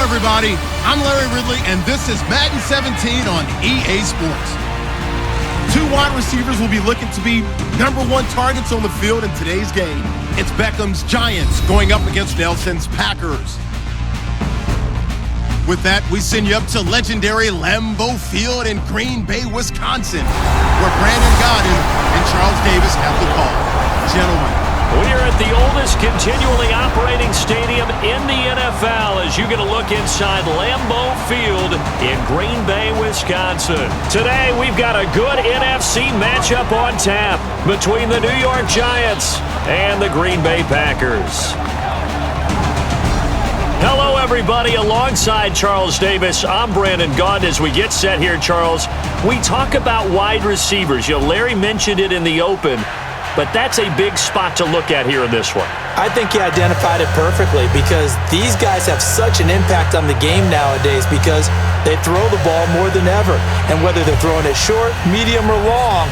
everybody. I'm Larry Ridley, and this is Madden 17 on EA Sports. Two wide receivers will be looking to be #1 targets on the field in today's game. It's Beckham's Giants going up against Nelson's Packers. With that, we send you up to legendary Lambeau Field in Green Bay, Wisconsin, where Brandon Gaudin and Charles Davis have the call. Gentlemen. We are at the oldest continually operating stadium in the NFL as you get a look inside Lambeau Field in Green Bay, Wisconsin. Today, we've got a good NFC matchup on tap between the New York Giants and the Green Bay Packers. Hello, everybody. Alongside Charles Davis, I'm Brandon Gaudin. As we get set here, Charles, we talk about wide receivers. You know, Larry mentioned it in the open, but that's a big spot to look at here in this one. I think you identified it perfectly because these guys have such an impact on the game nowadays because they throw the ball more than ever. And whether they're throwing it short, medium, or long,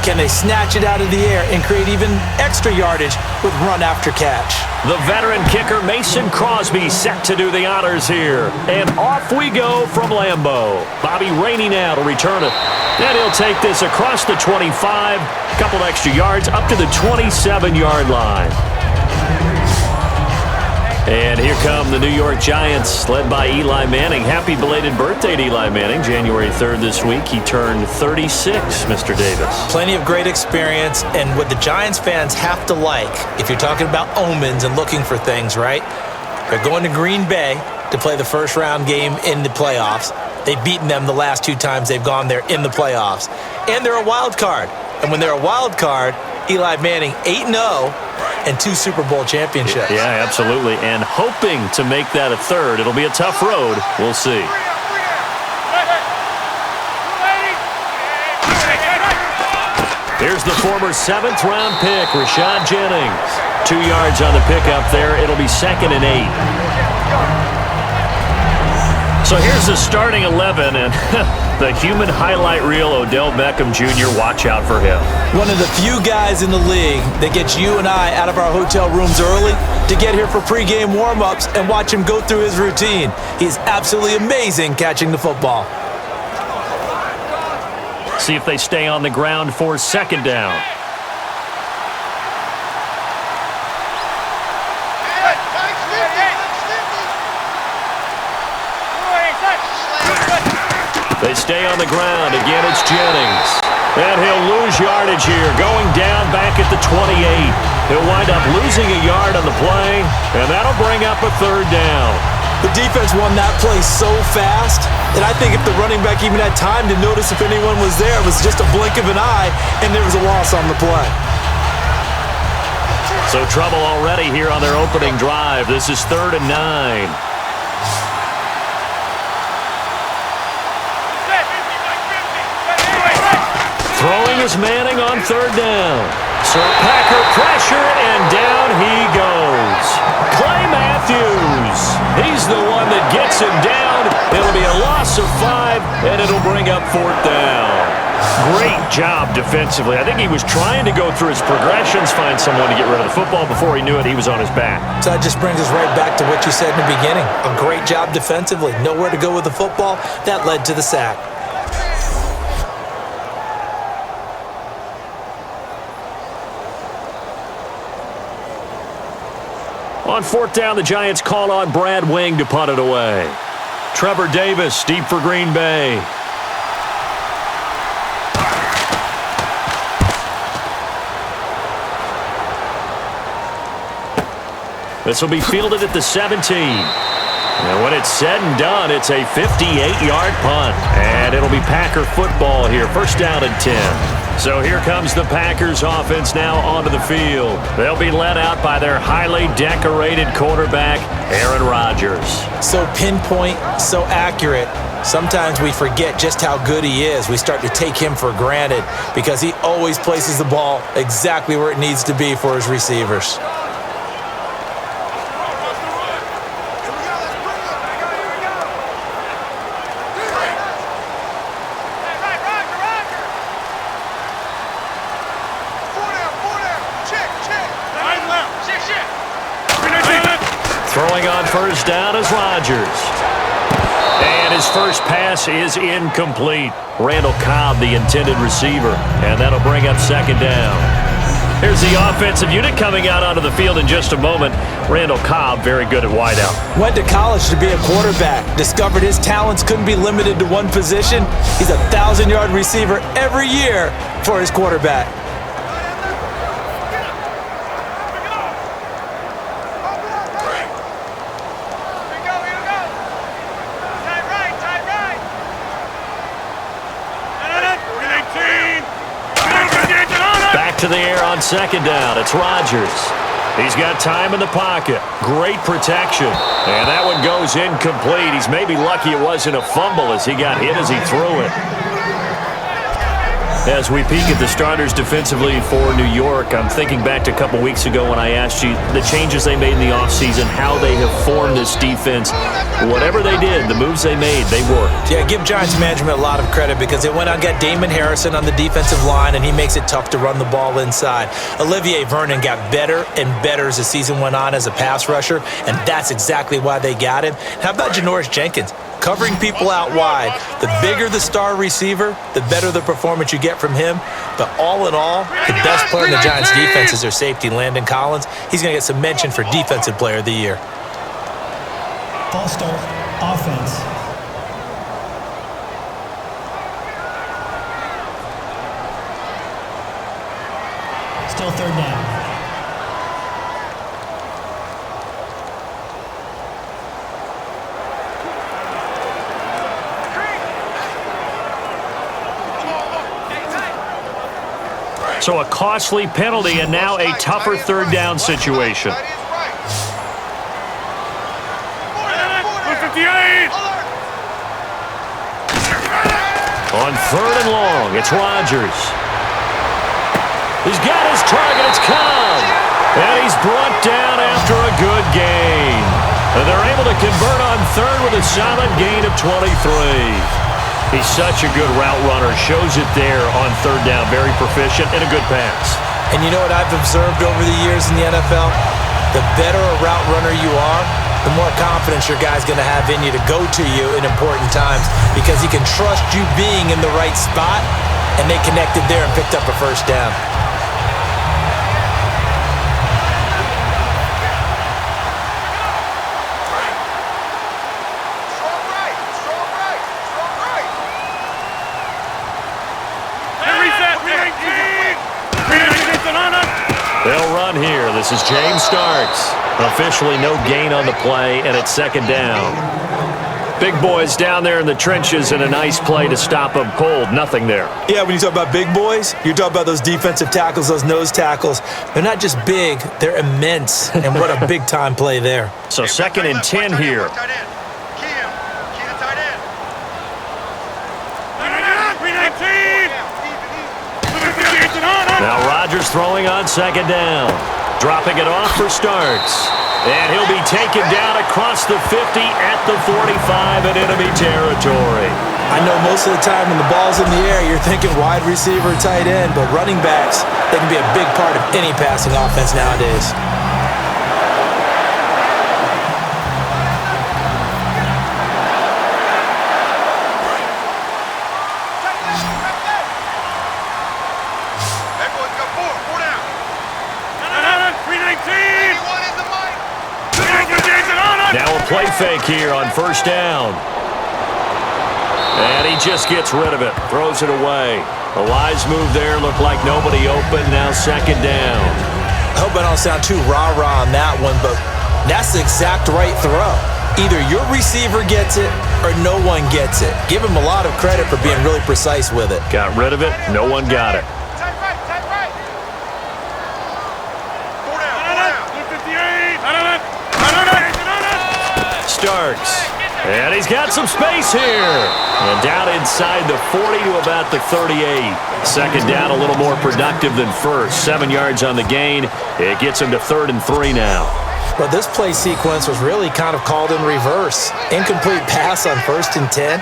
can they snatch it out of the air and create even extra yardage with run after catch? The veteran kicker Mason Crosby set to do the honors here. And off we go from Lambeau. Bobby Rainey now to return it. And he'll take this across the 25, a couple extra yards up to the 27-yard line. And here come the New York Giants, led by Eli Manning. Happy belated birthday to Eli Manning. January 3rd this week. He turned 36, Mr. Davis. Plenty of great experience, and what the Giants fans have to like, if you're talking about omens and looking for things, right? They're going to Green Bay to play the first-round game in the playoffs. They've beaten them the last 2 times they've gone there in the playoffs. And they're a wild card. And when they're a wild card, Eli Manning 8-0 and 2 Super Bowl championships. Yeah, absolutely. And hoping to make that a third. It'll be a tough road. We'll see. Here's the former 7th-round pick, Rashad Jennings. 2 yards on the pickup there. It'll be 2nd and 8. So here's the starting 11, and the human highlight reel, Odell Beckham Jr., watch out for him. One of the few guys in the league that gets you and I out of our hotel rooms early to get here for pregame warm-ups and watch him go through his routine. He's absolutely amazing catching the football. See if they stay on the ground for 2nd down. They stay on the ground. Again, it's Jennings. And he'll lose yardage here, going down back at the 28. He'll wind up losing a yard on the play, and that'll bring up a 3rd down. The defense won that play so fast that I think if the running back even had time to notice if anyone was there, it was just a blink of an eye, and there was a loss on the play. So trouble already here on their opening drive. This is 3rd and 9. Throwing is Manning on 3rd down. So Packer pressure, and down he goes. Clay Matthews. He's the one that gets him down. It'll be a loss of 5, and it'll bring up 4th down. Great job defensively. I think he was trying to go through his progressions, find someone to get rid of the football. Before he knew it, he was on his back. So that just brings us right back to what you said in the beginning. A great job defensively. Nowhere to go with the football. That led to the sack. On 4th down, the Giants call on Brad Wing to punt it away. Trevor Davis deep for Green Bay. This will be fielded at the 17. And when it's said and done, it's a 58-yard punt. And it'll be Packer football here. 1st down and 10. So here comes the Packers offense now onto the field. They'll be led out by their highly decorated quarterback, Aaron Rodgers. So pinpoint, so accurate. Sometimes we forget just how good he is. We start to take him for granted because he always places the ball exactly where it needs to be for his receivers. Throwing on 1st down is Rodgers. And his first pass is incomplete. Randall Cobb, the intended receiver, and that'll bring up second down. Here's the offensive unit coming out onto the field in just a moment. Randall Cobb, very good at wideout. Went to college to be a quarterback. Discovered his talents couldn't be limited to one position. He's a 1,000-yard receiver every year for his quarterback. To the air on second down. It's Rodgers. He's got time in the pocket. Great protection. And that one goes incomplete. He's maybe lucky it wasn't a fumble as he got hit as he threw it. As we peek at the starters defensively for New York, I'm thinking back to a couple weeks ago when I asked you the changes they made in the offseason, how they have formed this defense. Whatever they did, the moves they made, they worked. Yeah, give Giants management a lot of credit because they went out and got Damon Harrison on the defensive line, and he makes it tough to run the ball inside. Olivier Vernon got better and better as the season went on as a pass rusher, and that's exactly why they got him. How about Janoris Jenkins? Covering people out wide. The bigger the star receiver, the better the performance you get from him. But all in all, the best player in the Giants' defense is their safety, Landon Collins. He's going to get some mention for Defensive Player of the Year. False start, offense. Still third down. So a costly penalty and now a tougher third down situation. On third and long, it's Rodgers. He's got his target, it's Cobb. And he's brought down after a good gain. And they're able to convert on third with a solid gain of 23. He's such a good route runner. Shows it there on third down. Very proficient and a good pass. And you know what I've observed over the years in the NFL? The better a route runner you are, the more confidence your guy's going to have in you to go to you in important times because he can trust you being in the right spot, and they connected there and picked up a first down. They'll run here. This is James Starks. Officially no gain on the play, and it's second down. Big boys down there in the trenches, and a nice play to stop them cold. Nothing there. Yeah, when you talk about big boys, you're talking about those defensive tackles, those nose tackles. They're not just big, they're immense, and what a big-time play there. So second and 10 here. Now Rodgers throwing on second down. Dropping it off for Starks. And he'll be taken down across the 50 at the 45 in enemy territory. I know most of the time when the ball's in the air, you're thinking wide receiver, tight end, but running backs, they can be a big part of any passing offense nowadays. Now a play fake here on first down. And he just gets rid of it, throws it away. A wise move there, looked like nobody open, now second down. I hope I don't sound too rah-rah on that one, but that's the exact right throw. Either your receiver gets it or no one gets it. Give him a lot of credit for being really precise with it. Got rid of it, no one got it. Starks. And he's got some space here. And down inside the 40 to about the 38. Second down, a little more productive than first. 7 yards on the gain. It gets him to 3rd and 3 now. But this play sequence was really kind of called in reverse. Incomplete pass on 1st and 10.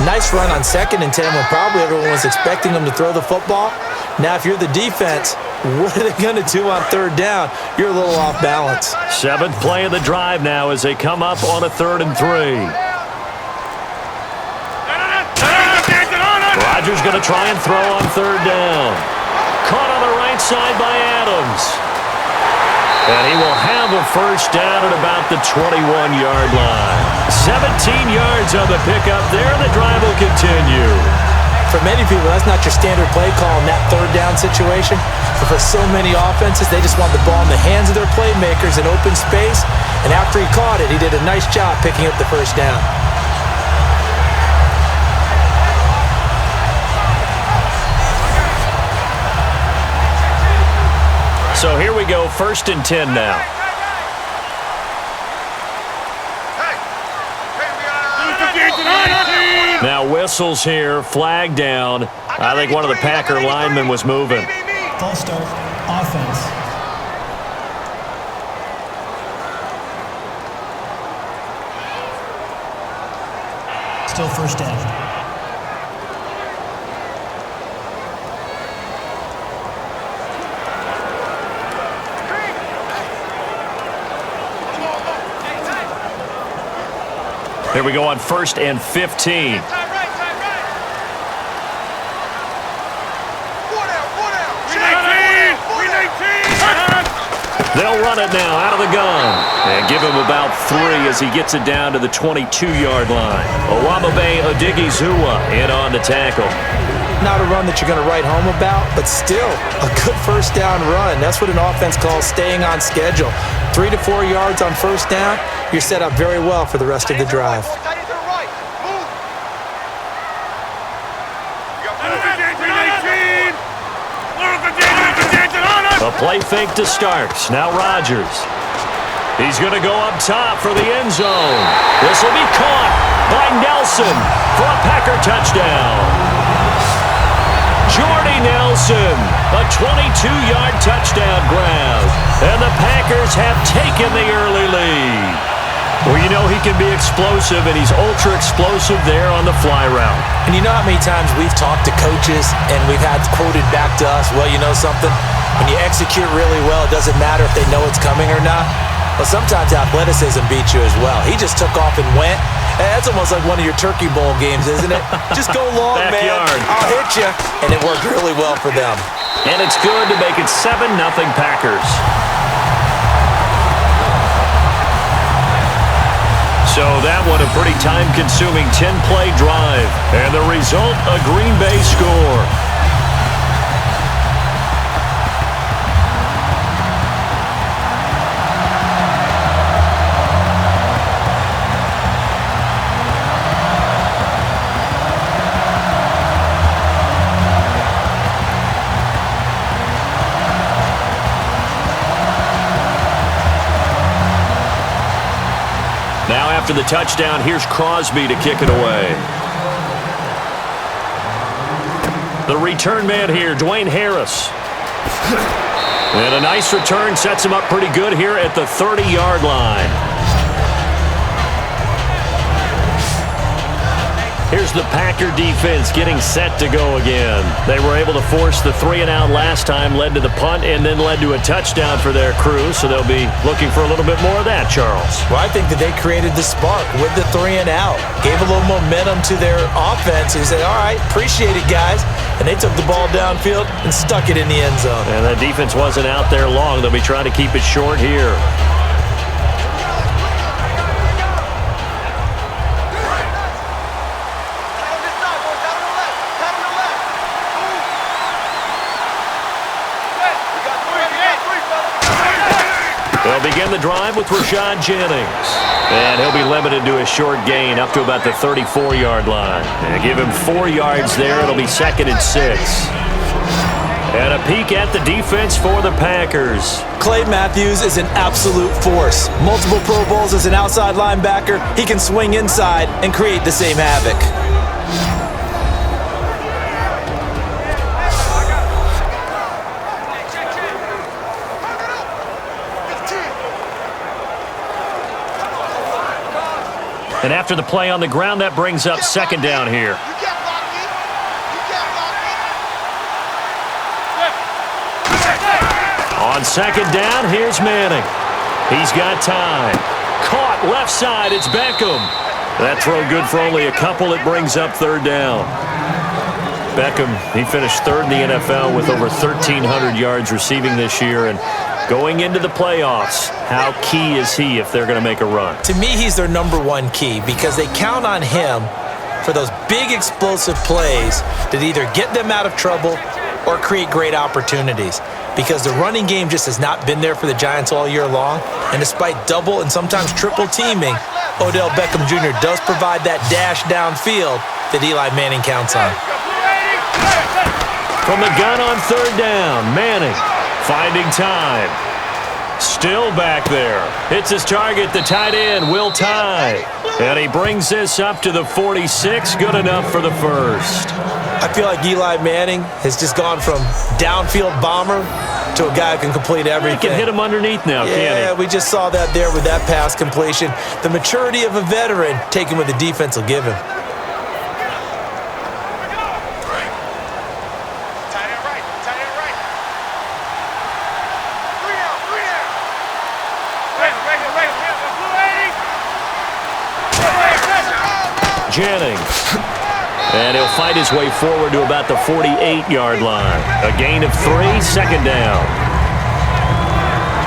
Nice run on 2nd and 10 when probably everyone was expecting him to throw the football. Now, if you're the defense, what are they going to do on 3rd down? You're a little off balance. 7th play of the drive now as they come up on a 3rd and 3. Rodgers going to try and throw on third down. Caught on the right side by Adams. And he will have a first down at about the 21-yard line. 17 yards on the pickup there, and the drive will continue. For many people, that's not your standard play call in that third down situation. But for so many offenses, they just want the ball in the hands of their playmakers in open space. And after he caught it, he did a nice job picking up the first down. So here we go, 1st and 10 now. Now whistles here, flag down. I think one of the Packer linemen was moving. False start. Offense. Still first down. Here we go on 1st and 15. They'll run it now out of the gun. And give him about 3 as he gets it down to the 22-yard line. Owamabe Odighizuwa in on the tackle. Not a run that you're going to write home about, but still a good first down run. That's what an offense calls staying on schedule. 3 to 4 yards on first down, you're set up very well for the rest of the drive. A play fake to start. Now Rodgers. He's going to go up top for the end zone. This will be caught by Nelson for a Packer touchdown. Jordy Nelson, a 22-yard touchdown grab. And the Packers have taken the early lead. Well, you know he can be explosive, and he's ultra-explosive there on the fly route. And you know how many times we've talked to coaches and we've had quoted back to us, well, you know something? When you execute really well, it doesn't matter if they know it's coming or not. Well, sometimes athleticism beats you as well. He just took off and went. That's almost like one of your Turkey Bowl games, isn't it? Just go long, man. I'll hit you. And it worked really well for them. And it's good to make it 7-0 Packers. So that one a pretty time-consuming 10-play drive. And the result, a Green Bay score. Now after the touchdown, here's Crosby to kick it away. The return man here, Dwayne Harris. And a nice return sets him up pretty good here at the 30-yard line. Here's the Packer defense getting set to go again. They were able to force the 3-and-out last time, led to the punt, and then led to a touchdown for their crew, so they'll be looking for a little bit more of that, Charles. Well, I think that they created the spark with the 3-and-out, gave a little momentum to their offense, and said, all right, appreciate it, guys. And they took the ball downfield and stuck it in the end zone. And that defense wasn't out there long. They'll be trying to keep it short here. They'll begin the drive with Rashad Jennings. And he'll be limited to a short gain up to about the 34-yard line. And give him 4 yards there. It'll be 2nd and 6. And a peek at the defense for the Packers. Clay Matthews is an absolute force. Multiple Pro Bowls as an outside linebacker. He can swing inside and create the same havoc. And after the play on the ground, that brings up 2nd down here. On 2nd down, here's Manning. He's got time. Caught left side, it's Beckham. That throw good for only a couple. It brings up 3rd down. Beckham, he finished third in the NFL with over 1,300 yards receiving this year. And going into the playoffs, how key is he if they're going to make a run? To me, he's their number one key because they count on him for those big explosive plays that either get them out of trouble or create great opportunities. Because the running game just has not been there for the Giants all year long. And despite double and sometimes triple teaming, Odell Beckham Jr. does provide that dash downfield that Eli Manning counts on. From the gun on third down, Manning finding time. Still back there. Hits his target, the tight end, Will Tye. And he brings this up to the 46. Good enough for the first. I feel like Eli Manning has just gone from downfield bomber to a guy who can complete everything. He can hit him underneath now, can't he? Yeah, we just saw that there with that pass completion. The maturity of a veteran taken what the defense will give him. Jennings. And he'll fight his way forward to about the 48-yard line. A gain of 3, second down.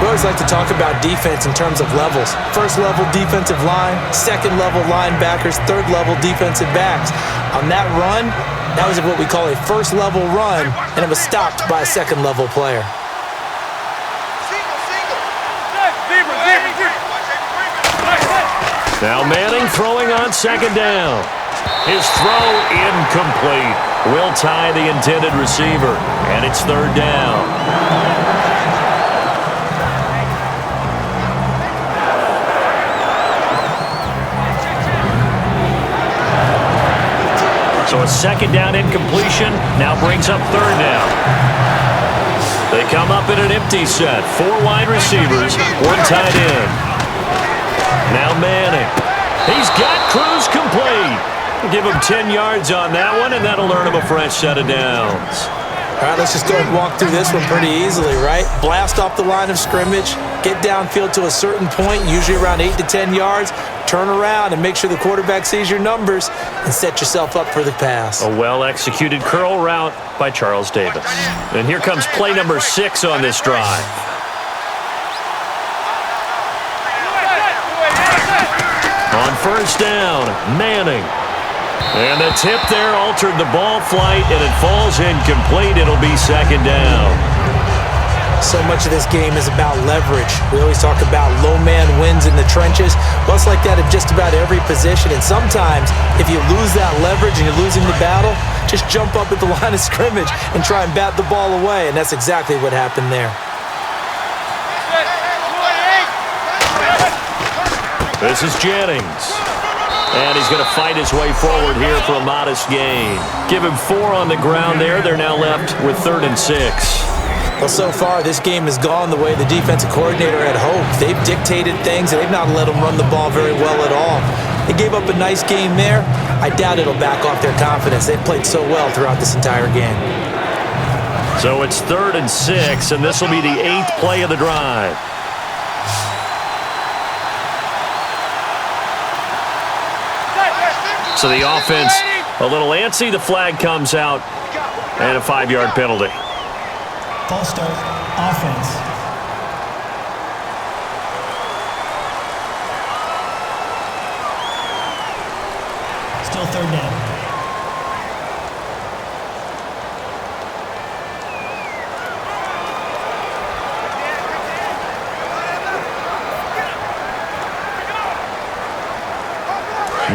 We always like to talk about defense in terms of levels. First-level defensive line, second-level linebackers, third-level defensive backs. On that run, that was what we call a first-level run, and it was stopped by a second-level player. Now Manning throwing on second down. His throw incomplete. Will Tye the intended receiver, and it's third down. So a second down incompletion now brings up third down. They come up in an empty set. 4 wide receivers, 1 tight end. Now Manning. He's got Cruz complete. Give him 10 yards on that one, and that'll earn him a fresh set of downs. All right, let's just go and walk through this one pretty easily, right? Blast off the line of scrimmage, get downfield to a certain point, usually around 8 to 10 yards, turn around and make sure the quarterback sees your numbers and set yourself up for the pass. A well-executed curl route by Charles Davis. And here comes play number 6 on this drive. On first down, Manning. And the tip there altered the ball flight, and it falls incomplete. It'll be second down. So much of this game is about leverage. We always talk about low man wins in the trenches. Well, it's like that at just about every position. And sometimes, if you lose that leverage and you're losing the battle, just jump up at the line of scrimmage and try and bat the ball away. And that's exactly what happened there. This is Jennings. And he's going to fight his way forward here for a modest gain. Give him 4 on the ground there. They're now left with 3rd and 6. Well, so far, this game has gone the way the defensive coordinator had hoped. They've dictated things, and they've not let them run the ball very well at all. They gave up a nice game there. I doubt it'll back off their confidence. They've played so well throughout this entire game. So it's 3rd and 6, and this will be the 8th play of the drive. So the offense a little antsy. The flag comes out, and a 5-yard penalty. False start, offense. Still third down.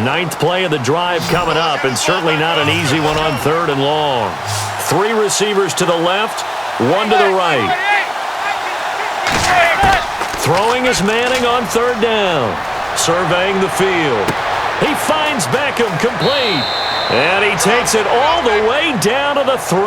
Ninth play of the drive coming up, and certainly not an easy one on 3rd and long. 3 receivers to the left, 1 to the right. Throwing is Manning on 3rd down. Surveying the field. He finds Beckham complete. And he takes it all the way down to the 3.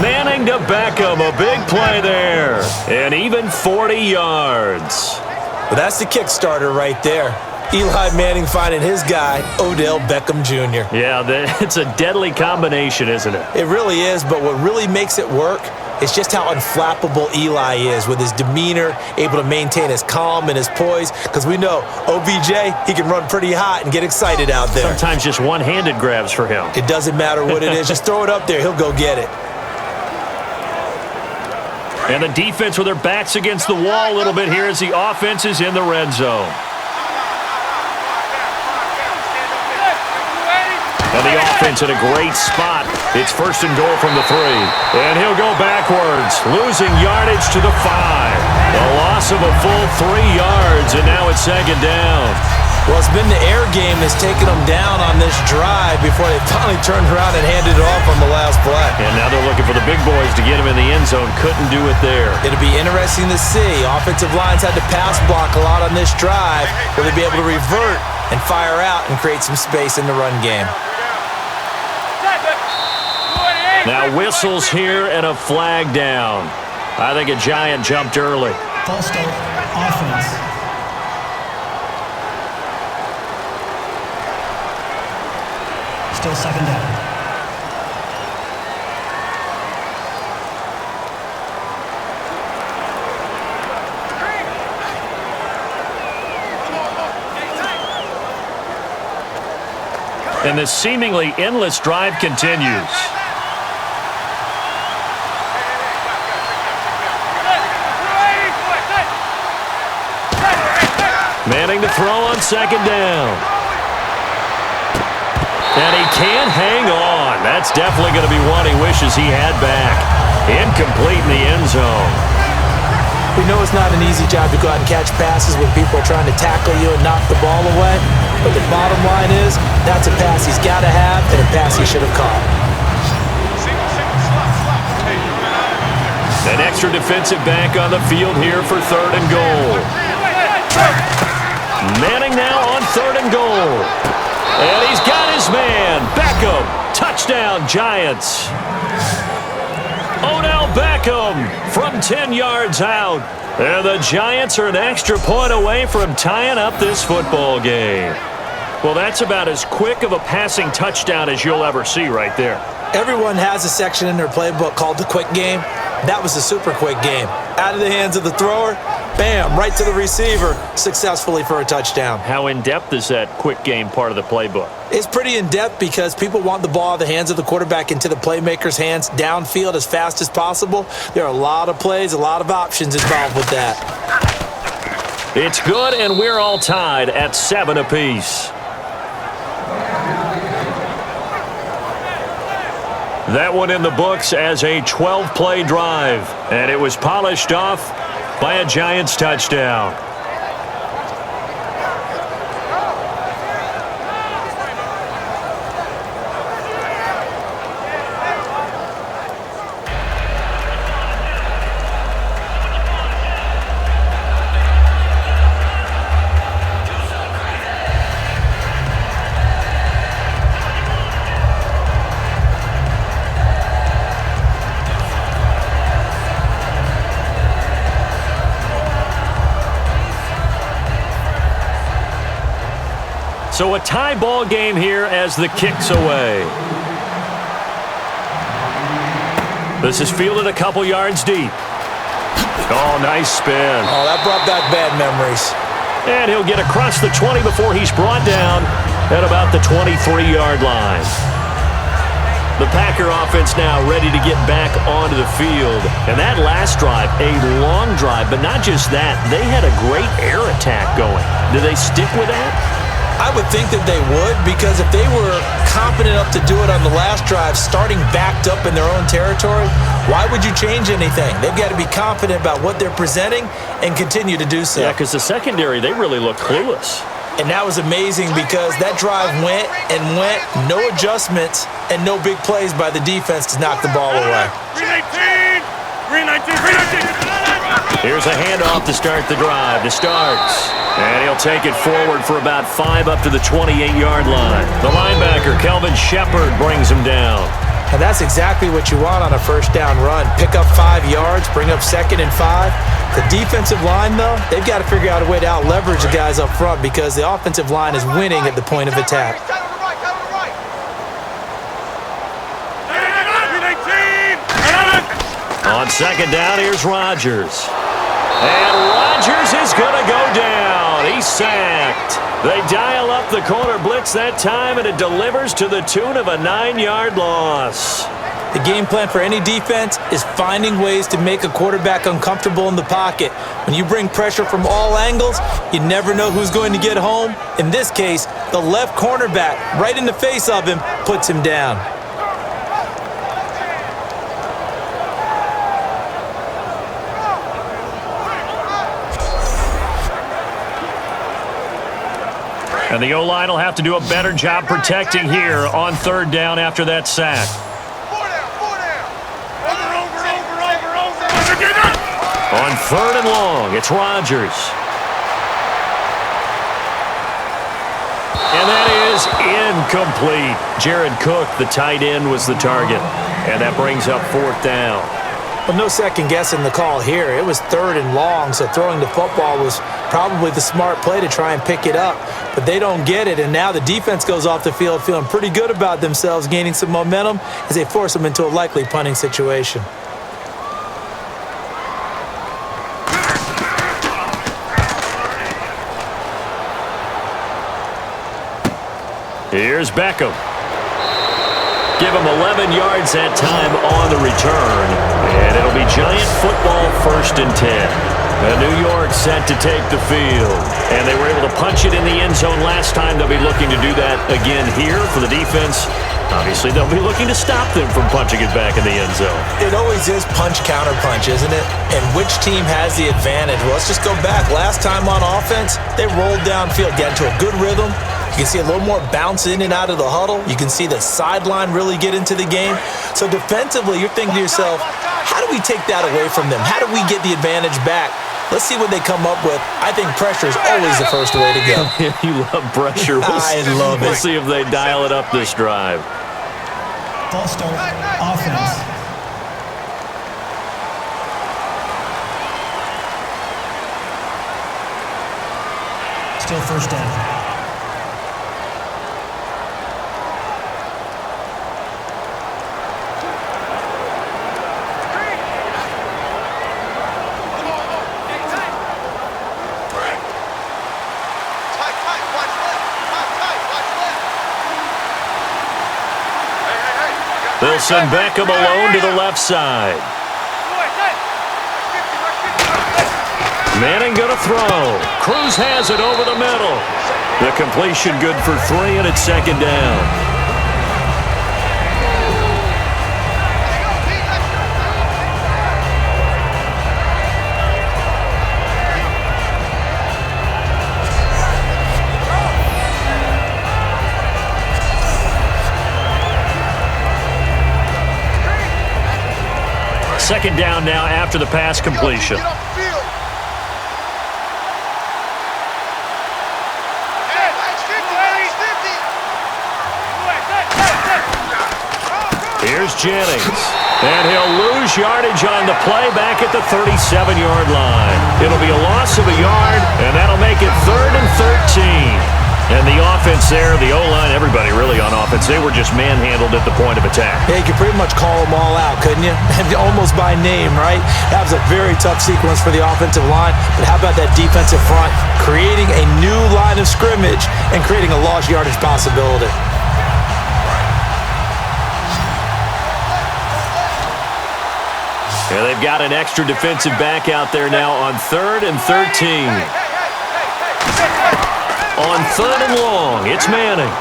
Manning to Beckham, a big play there. And even 40 yards. Well, that's the Kickstarter right there. Eli Manning finding his guy, Odell Beckham Jr. Yeah, it's a deadly combination, isn't it? It really is, but what really makes it work It's just how unflappable Eli is with his demeanor, able to maintain his calm and his poise. Because we know OBJ, he can run pretty hot and get excited out there. Sometimes just one-handed grabs for him. It doesn't matter what it is. Just throw it up there. He'll go get it. And the defense with their backs against the wall a little bit here as the offense is in the red zone. And the offense in a great spot. It's 1st and goal from the 3. And he'll go backwards, losing yardage to the 5. A loss of a full 3 yards, and now it's 2nd down. Well, it's been the air game that's taken them down on this drive before they finally turned around and handed it off on the last play. And now they're looking for the big boys to get him in the end zone. Couldn't do it there. It'll be interesting to see. Offensive lines had to pass block a lot on this drive. Will they be able to revert and fire out and create some space in the run game? Now whistles here and a flag down. I think a Giant jumped early. False start, offense. Still 2nd down. And this seemingly endless drive continues. Manning to throw on 2nd down. And he can't hang on. That's definitely going to be one he wishes he had back. Incomplete in the end zone. We know it's not an easy job to go out and catch passes when people are trying to tackle you and knock the ball away. But the bottom line is, that's a pass he's got to have and a pass he should have caught. An extra defensive back on the field here for 3rd and goal. Manning now on 3rd and goal. And he's got his man. Beckham. Touchdown, Giants. Odell Beckham from 10 yards out. And the Giants are an extra point away from tying up this football game. Well, that's about as quick of a passing touchdown as you'll ever see right there. Everyone has a section in their playbook called the quick game. That was a super quick game. Out of the hands of the thrower, bam, right to the receiver, successfully for a touchdown. How in-depth is that quick game part of the playbook? It's pretty in-depth because people want the ball out of the hands of the quarterback into the playmaker's hands downfield as fast as possible. There are a lot of plays, a lot of options involved with that. It's good, and we're all tied at 7 apiece. That one in the books as a 12-play drive, and it was polished off by a Giants touchdown. So a tie ball game here as the kick's away. This is fielded a couple yards deep. Oh, nice spin. Oh, that brought back bad memories. And he'll get across the 20 before he's brought down at about the 23-yard line. The Packer offense now ready to get back onto the field. And that last drive, a long drive, but not just that. They had a great air attack going. Do they stick with that? I would think that they would, because if they were confident enough to do it on the last drive, starting backed up in their own territory, why would you change anything? They've got to be confident about what they're presenting and continue to do so. Yeah, because the secondary, they really look clueless. And that was amazing because that drive went and went, no adjustments and no big plays by the defense to knock the ball away. 319! Here's a handoff to start the drive to Starks. And he'll take it forward for about 5 up to the 28-yard line. The linebacker, Kelvin Shepard, brings him down. And that's exactly what you want on a first down run. Pick up 5 yards, bring up 2nd and 5. The defensive line, though, they've got to figure out a way to out-leverage the guys up front because the offensive line is winning at the point of attack. On second down, here's Rodgers. And Rodgers is going to go down. He's sacked. They dial up the corner blitz that time, and it delivers to the tune of a 9-yard loss. The game plan for any defense is finding ways to make a quarterback uncomfortable in the pocket. When you bring pressure from all angles, you never know who's going to get home. In this case, the left cornerback, right in the face of him, puts him down. And the O-line will have to do a better job protecting here on third down after that sack. On third and long, it's Rodgers. And that is incomplete. Jared Cook, the tight end, was the target. And that brings up fourth down. Well, no second guessing the call here. It was third and long, so throwing the football was probably the smart play to try and pick it up. But they don't get it, and now the defense goes off the field feeling pretty good about themselves, gaining some momentum as they force them into a likely punting situation. Here's Beckham. Give him 11 yards that time on the return. And it'll be Giant football 1st and 10. And New York set to take the field. And they were able to punch it in the end zone last time. They'll be looking to do that again here for the defense. Obviously, they'll be looking to stop them from punching it back in the end zone. It always is punch-counter-punch, isn't it? And which team has the advantage? Well, let's just go back. Last time on offense, they rolled downfield, got into a good rhythm. You can see a little more bounce in and out of the huddle. You can see the sideline really get into the game. So defensively, you're thinking to yourself, how do we take that away from them? How do we get the advantage back? Let's see what they come up with. I think pressure is always the first way to go. You love pressure. I love it. We'll see if they dial it up this drive. False start, offense. Still first down. They'll send Beckham alone to the left side. Manning going to throw. Cruz has it over the middle. The completion good for 3, and it's second down. Second down now after the pass completion. Here's Jennings. And he'll lose yardage on the play back at the 37-yard line. It'll be a loss of a yard, and that'll make it 3rd and 13. And the offense there, the O-line, everybody really on offense, they were just manhandled at the point of attack. Yeah, you could pretty much call them all out, couldn't you? Almost by name, right? That was a very tough sequence for the offensive line. But how about that defensive front creating a new line of scrimmage and creating a lost yardage possibility? Yeah, they've got an extra defensive back out there now on 3rd and 13. On 3rd and long, it's Manning.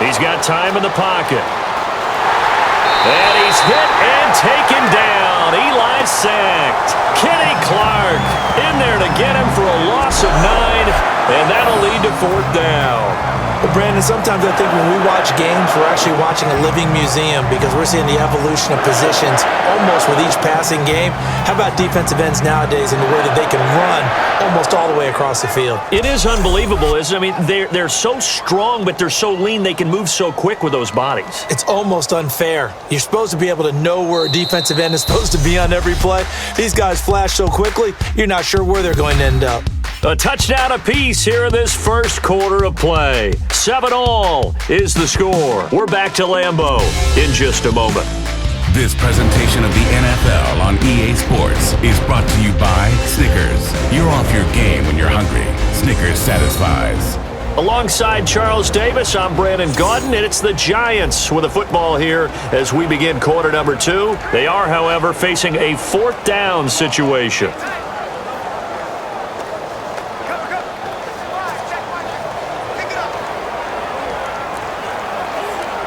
He's got time in the pocket. And he's hit and taken down. Eli's sacked. Kenny Clark in there to get him for a loss of 9, and that'll lead to 4th down. Well, Brandon, sometimes I think when we watch games, we're actually watching a living museum because we're seeing the evolution of positions almost with each passing game. How about defensive ends nowadays and the way that they can run almost all the way across the field? It is unbelievable, isn't it? I mean, they're so strong, but they're so lean, they can move so quick with those bodies. It's almost unfair. You're supposed to be able to know where a defensive end is supposed to be on every play. These guys flash so quickly, you're not sure where they're going to end up. A touchdown apiece here in this first quarter of play. 7-all is the score. We're back to Lambeau in just a moment. This presentation of the NFL on EA Sports is brought to you by Snickers. You're off your game when you're hungry. Snickers satisfies. Alongside Charles Davis, I'm Brandon Gaudin, and it's the Giants with a football here as we begin quarter number 2. They are, however, facing a 4th down situation.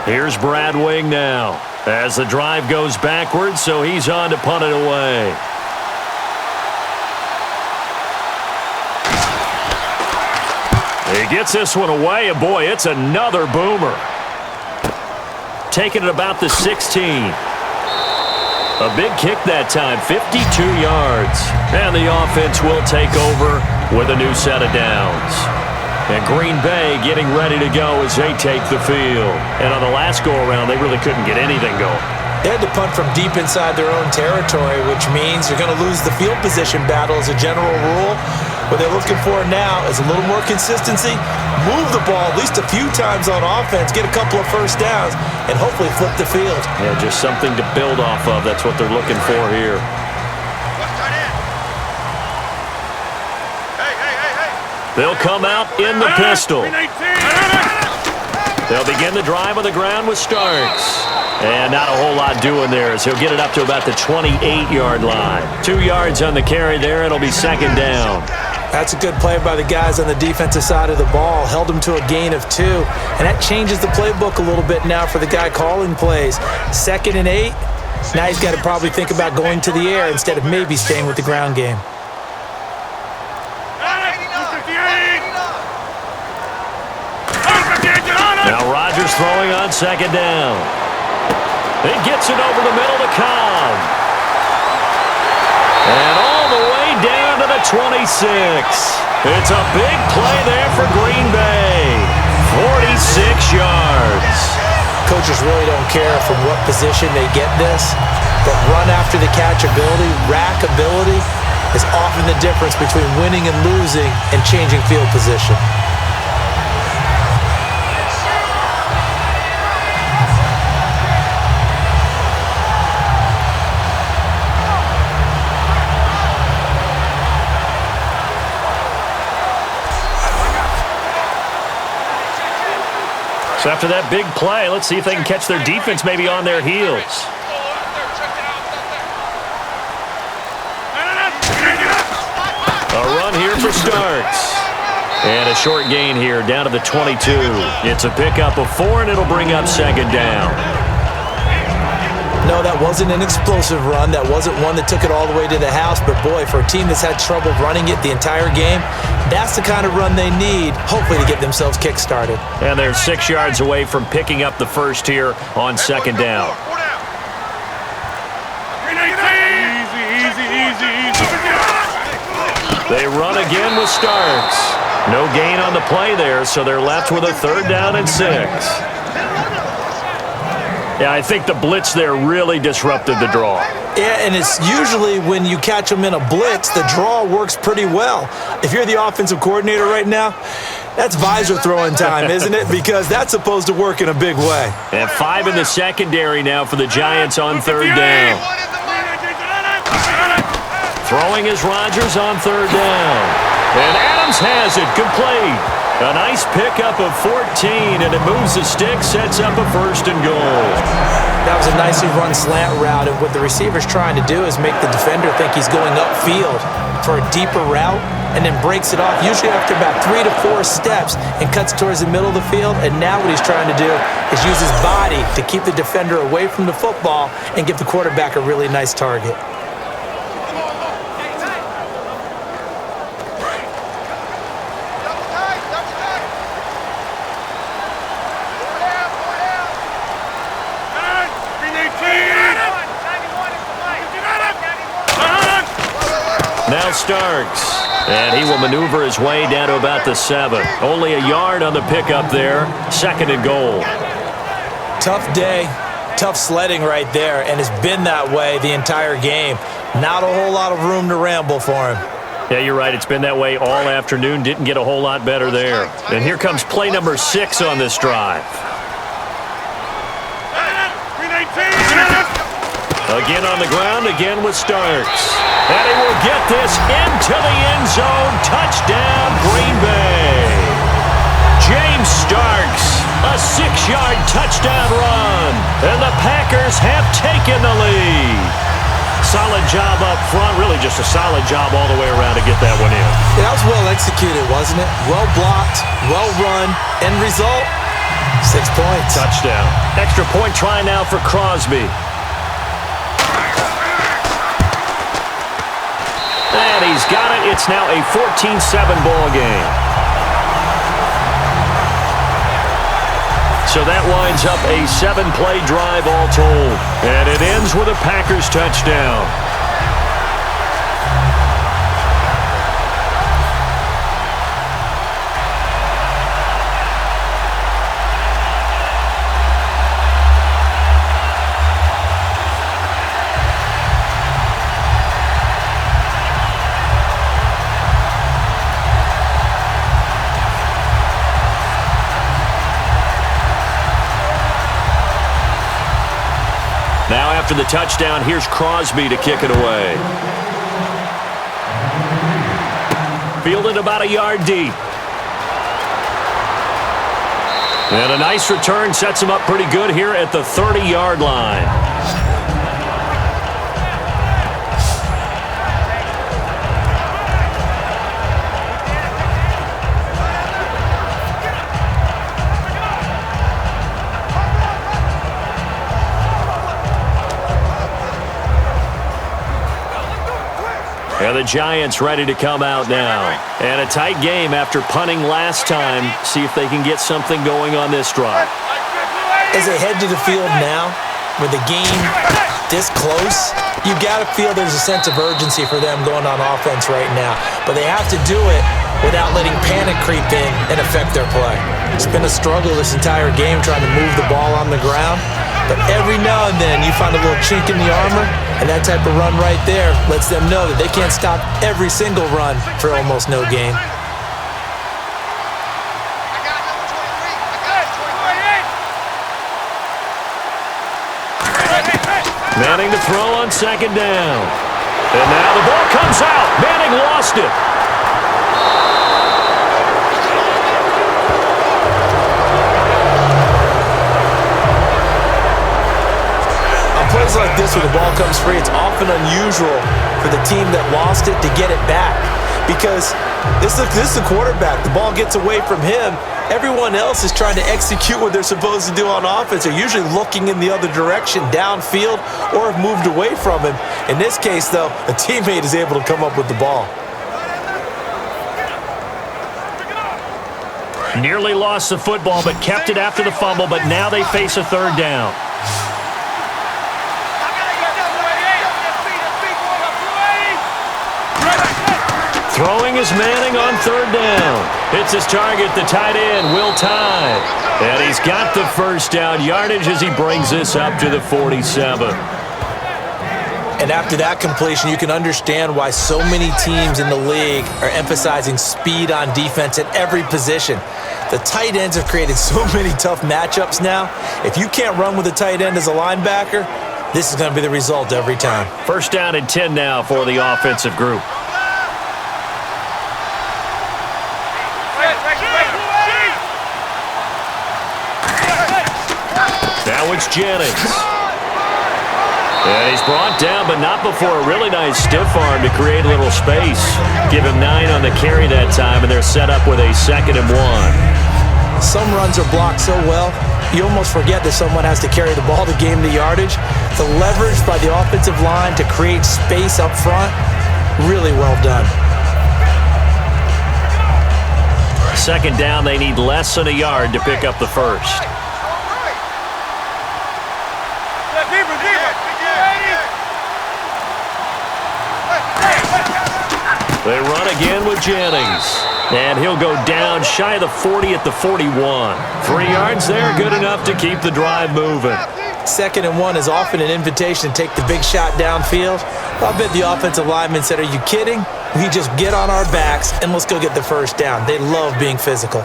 Here's Brad Wing now as the drive goes backwards, so he's on to punt it away. He gets this one away, and boy, it's another boomer. Taking it about the 16. A big kick that time, 52 yards. And the offense will take over with a new set of downs. And Green Bay getting ready to go as they take the field. And on the last go-around, they really couldn't get anything going. They had to punt from deep inside their own territory, which means you're going to lose the field position battle as a general rule. What they're looking for now is a little more consistency, move the ball at least a few times on offense, get a couple of first downs, and hopefully flip the field. Yeah, just something to build off of. That's what they're looking for here. They'll come out in the pistol. They'll begin the drive on the ground with Starks. And not a whole lot doing there as he'll get it up to about the 28-yard line. 2 yards on the carry there. It'll be 2nd down. That's a good play by the guys on the defensive side of the ball. Held them to a gain of 2. And that changes the playbook a little bit now for the guy calling plays. 2nd and 8. Now he's got to probably think about going to the air instead of maybe staying with the ground game. Now Rodgers throwing on 2nd down. He gets it over the middle to Cobb. And all the way down to the 26. It's a big play there for Green Bay. 46 yards. Coaches really don't care from what position they get this, but run after the catch ability, rack ability, is often the difference between winning and losing and changing field position. So after that big play, let's see if they can catch their defense maybe on their heels. A run here for Starks. And a short gain here down to the 22. It's a pickup of 4, and it'll bring up 2nd down. No, that wasn't an explosive run. That wasn't one that took it all the way to the house. But, boy, for a team that's had trouble running it the entire game, that's the kind of run they need, hopefully, to get themselves kick-started. And they're 6 yards away from picking up the first here on 2nd down. They run again with Starks. No gain on the play there, so they're left with a 3rd down and 6. Yeah, I think the blitz there really disrupted the draw. Yeah, and it's usually when you catch them in a blitz, the draw works pretty well. If you're the offensive coordinator right now, that's visor throwing time, isn't it? Because that's supposed to work in a big way. And 5 in the secondary now for the Giants on 3rd down. Throwing is Rodgers on 3rd down. And Adams has it complete. A nice pickup of 14, and it moves the stick, sets up a 1st and goal. That was a nicely run slant route, and what the receiver's trying to do is make the defender think he's going upfield for a deeper route, and then breaks it off, usually after about 3 to 4 steps, and cuts towards the middle of the field. And now what he's trying to do is use his body to keep the defender away from the football and give the quarterback a really nice target. Now Starks, and he will maneuver his way down to about the 7. Only a yard on the pickup there. 2nd and goal. Tough day, tough sledding right there, and it's been that way the entire game. Not a whole lot of room to ramble for him. Yeah, you're right. It's been that way all afternoon. Didn't get a whole lot better there. And here comes play number 6 on this drive. Again on the ground, again with Starks. And he will get this into the end zone. Touchdown, Green Bay. James Starks, a 6-yard touchdown run. And the Packers have taken the lead. Solid job up front. Really just a solid job all the way around to get that one in. Yeah, that was well executed, wasn't it? Well blocked, well run. End result, 6 points. Touchdown. Extra point try now for Crosby. And he's got it. It's now a 14-7 ball game. So that winds up a 7-play drive all told. And it ends with a Packers touchdown. Now after the touchdown, here's Crosby to kick it away. Fielded about a yard deep. And a nice return sets him up pretty good here at the 30-yard line. And the Giants ready to come out now. And a tight game after punting last time. See if they can get something going on this drive. As they head to the field now, with the game this close, you got to feel there's a sense of urgency for them going on offense right now. But they have to do it without letting panic creep in and affect their play. It's been a struggle this entire game trying to move the ball on the ground. But every now and then you find a little chink in the armor, and that type of run right there lets them know that they can't stop every single run for almost no gain. Manning to throw on second down. And now the ball comes out. Manning lost it. Plays like this where the ball comes free, it's often unusual for the team that lost it to get it back because this is the quarterback. The ball gets away from him. Everyone else is trying to execute what they're supposed to do on offense. They're usually looking in the other direction, downfield, or have moved away from him. In this case, though, a teammate is able to come up with the ball. Nearly lost the football, but kept it after the fumble, but now they face a third down. Throwing is Manning on third down. Hits his target, the tight end, Will Tye. And he's got the first down yardage as he brings this up to the 47. And after that completion, you can understand why so many teams in the league are emphasizing speed on defense at every position. The tight ends have created so many tough matchups now. If you can't run with a tight end as a linebacker, this is going to be the result every time. First down and 10 now for the offensive group. Now it's Jennings. And he's brought down, but not before a really nice stiff arm to create a little space. Give him 9 on the carry that time, and they're set up with a 2nd and 1. Some runs are blocked so well, you almost forget that someone has to carry the ball to gain the yardage. The leverage by the offensive line to create space up front, really well done. Second down, they need less than a yard to pick up the first. They run again with Jennings. And he'll go down shy of the 40 at the 41. 3 yards there, good enough to keep the drive moving. 2nd and 1 is often an invitation to take the big shot downfield. I bet the offensive lineman said, "Are you kidding? We just get on our backs and let's go get the first down." They love being physical.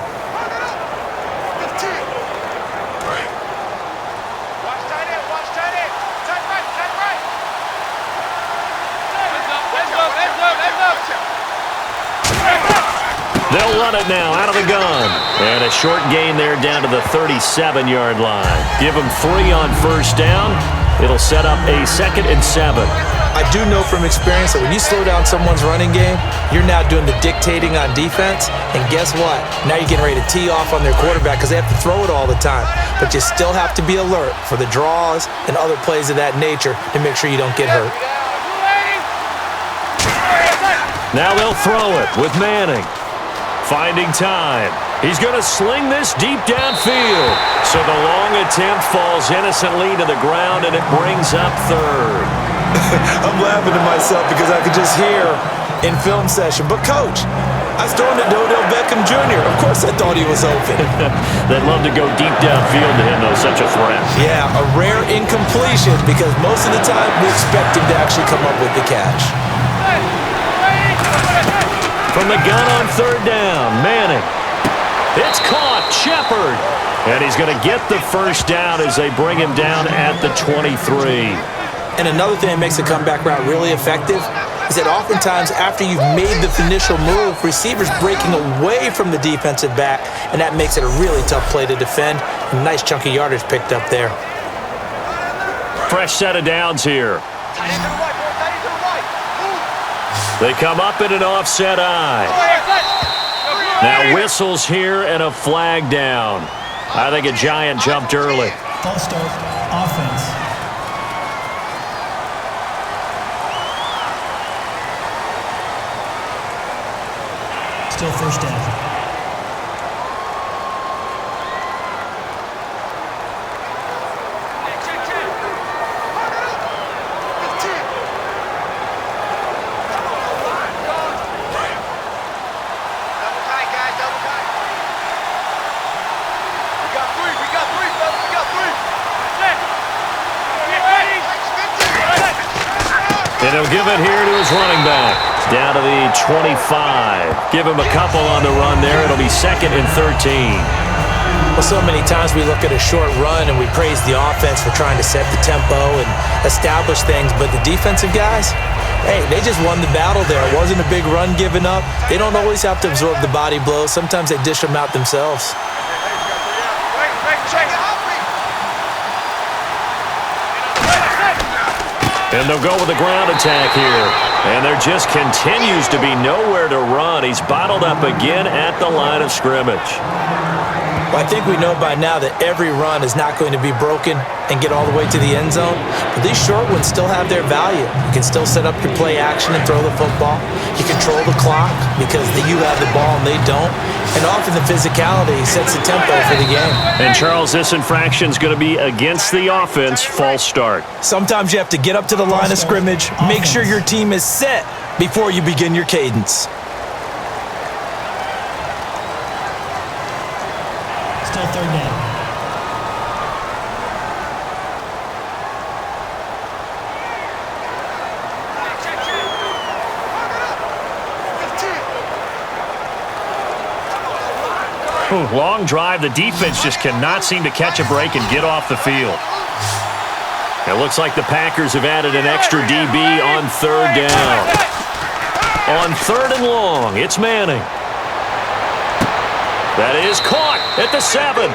run it now out of the gun. And a short gain there down to the 37-yard line. Give him 3 on first down. It'll set up a 2nd and 7. I do know from experience that when you slow down someone's running game, you're now doing the dictating on defense. And guess what? Now you're getting ready to tee off on their quarterback because they have to throw it all the time. But you still have to be alert for the draws and other plays of that nature to make sure you don't get hurt. Now they'll throw it with Manning. Finding time. He's going to sling this deep downfield. So the long attempt falls innocently to the ground, and it brings up 3rd. I'm laughing to myself because I could just hear in film session, but Coach, I was throwing to Odell Beckham Jr. Of course I thought he was open. They'd love to go deep downfield to him, though, such a threat. Yeah, a rare incompletion because most of the time we expect him to actually come up with the catch. From the gun on 3rd down, Manning. It's caught, Shepard. And he's going to get the first down as they bring him down at the 23. And another thing that makes the comeback route really effective is that oftentimes after you've made the initial move, receivers breaking away from the defensive back, and that makes it a really tough play to defend. A nice chunk of yardage picked up there. Fresh set of downs here. They come up in an offset eye. Now whistles here and a flag down. I think a Giant jumped early. False start. Offense. Still first down. And he'll give it here to his running back. Down to the 25. Give him a couple on the run there. It'll be 2nd and 13. Well, so many times we look at a short run and we praise the offense for trying to set the tempo and establish things. But the defensive guys, hey, they just won the battle there. It wasn't a big run given up. They don't always have to absorb the body blows. Sometimes they dish them out themselves. And they'll go with the ground attack here. And there just continues to be nowhere to run. He's bottled up again at the line of scrimmage. Well, I think we know by now that every run is not going to be broken and get all the way to the end zone. But these short ones still have their value. You can still set up your play action and throw the football. You control the clock because you have the ball and they don't. And often the physicality sets the tempo for the game. And, Charles, this infraction is going to be against the offense, false start. Sometimes you have to get up to the line of scrimmage, make sure your team is set before you begin your cadence. Still third down. Long drive. The defense just cannot seem to catch a break and get off the field. It looks like the Packers have added an extra DB on 3rd down. On 3rd and long, it's Manning. That is caught at the 7.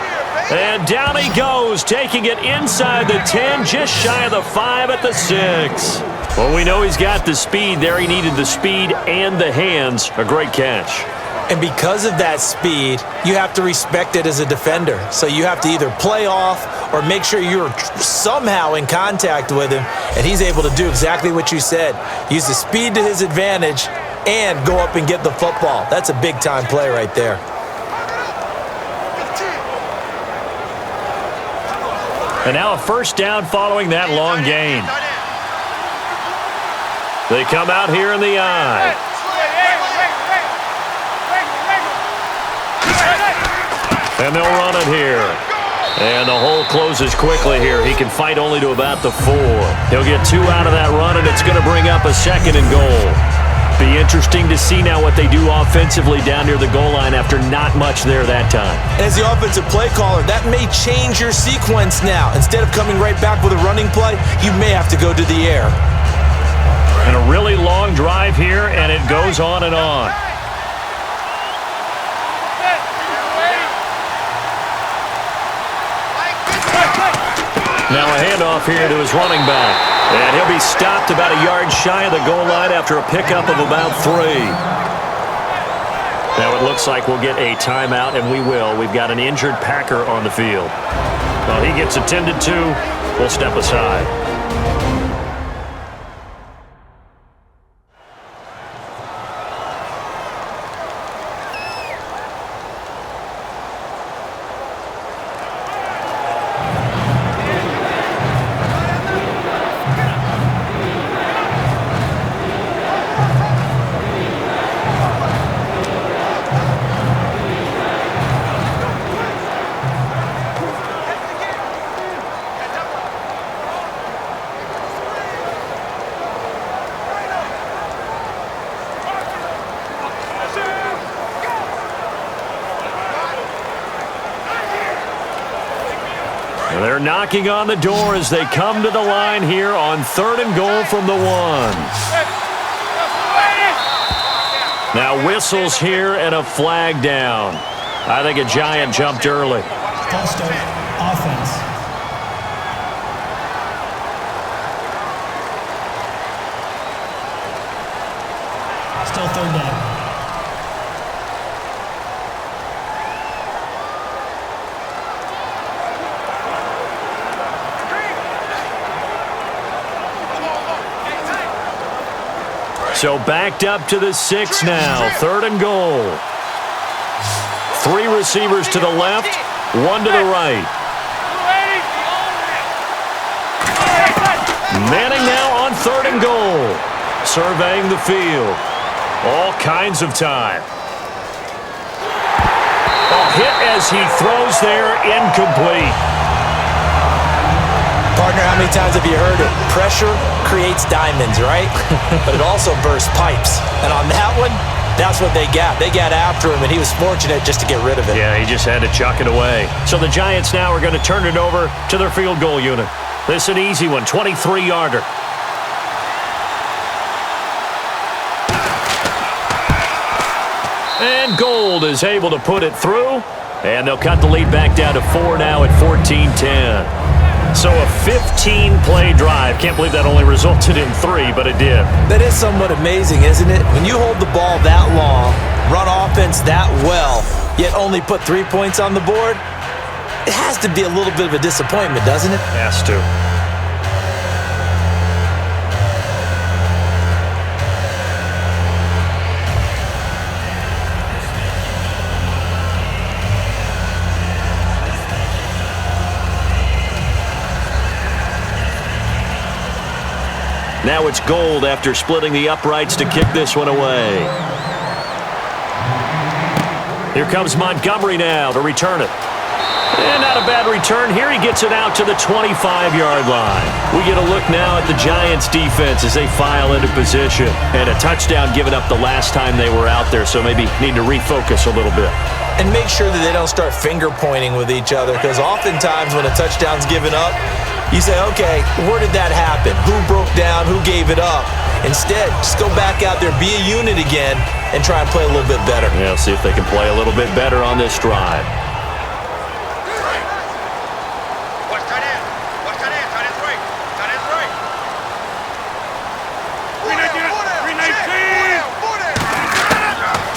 And down he goes, taking it inside the 10, just shy of the 5 at the 6. Well, we know he's got the speed there. He needed the speed and the hands. A great catch. And because of that speed, you have to respect it as a defender. So you have to either play off or make sure you're somehow in contact with him. And he's able to do exactly what you said. Use the speed to his advantage and go up and get the football. That's a big-time play right there. And now a first down following that long gain. They come out here in the eye. And they'll run it here. And the hole closes quickly here. He can fight only to about the 4. He'll get 2 out of that run, and it's going to bring up a 2nd and goal. Be interesting to see now what they do offensively down near the goal line after not much there that time. As the offensive play caller, that may change your sequence now. Instead of coming right back with a running play, you may have to go to the air. And a really long drive here, and it goes on and on. Now a handoff here to his running back. And he'll be stopped about a yard shy of the goal line after a pickup of about 3. Now it looks like we'll get a timeout, and we will. We've got an injured Packer on the field. While he gets attended to, we'll step aside. They're knocking on the door as they come to the line here on 3rd and goal from the 1. Now whistles here and a flag down. I think a Giant jumped early. False start. Offense. Still 3rd down. So backed up to the 6 now. 3rd and goal. 3 receivers to the left, 1 to the right. Manning now on 3rd and goal. Surveying the field. All kinds of time. A hit as he throws there, incomplete. Partner, how many times have you heard it? Pressure creates diamonds, right? But it also bursts pipes. And on that one, that's what they got. They got after him, and he was fortunate just to get rid of it. Yeah, he just had to chuck it away. So the Giants now are going to turn it over to their field goal unit. This is an easy one, 23-yarder. And Gold is able to put it through. And they'll cut the lead back down to 4 now at 14-10. So a 15-play drive. Can't believe that only resulted in 3, but it did. That is somewhat amazing, isn't it? When you hold the ball that long, run offense that well, yet only put 3 points on the board, it has to be a little bit of a disappointment, doesn't it? Has to. Now it's Gold after splitting the uprights to kick this one away. Here comes Montgomery now to return it. And not a bad return. Here he gets it out to the 25-yard line. We get a look now at the Giants' defense as they file into position. And a touchdown given up the last time they were out there, so maybe need to refocus a little bit. And make sure that they don't start finger-pointing with each other, because oftentimes when a touchdown's given up, you say, okay, where did that happen? Who broke down? Who gave it up? Instead, just go back out there, be a unit again, and try and play a little bit better. Yeah, see if they can play a little bit better on this drive.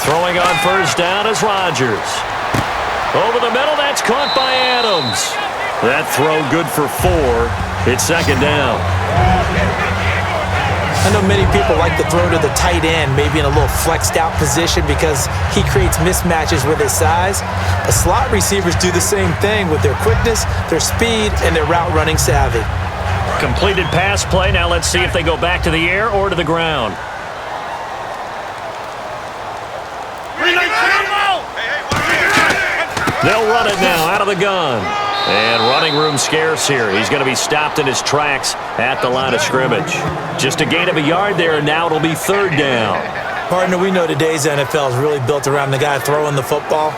Throwing on 1st down is Rodgers. Over the middle, that's caught by Adams. That throw good for 4. It's 2nd down. I know many people like to throw to the tight end, maybe in a little flexed out position because he creates mismatches with his size. But slot receivers do the same thing with their quickness, their speed, and their route running savvy. Completed pass play. Now let's see if they go back to the air or to the ground. They'll run it now out of the gun. And running room scarce here. He's going to be stopped in his tracks at the line of scrimmage. Just a gain of a yard there, and now it'll be 3rd down. Partner, we know today's NFL is really built around the guy throwing the football.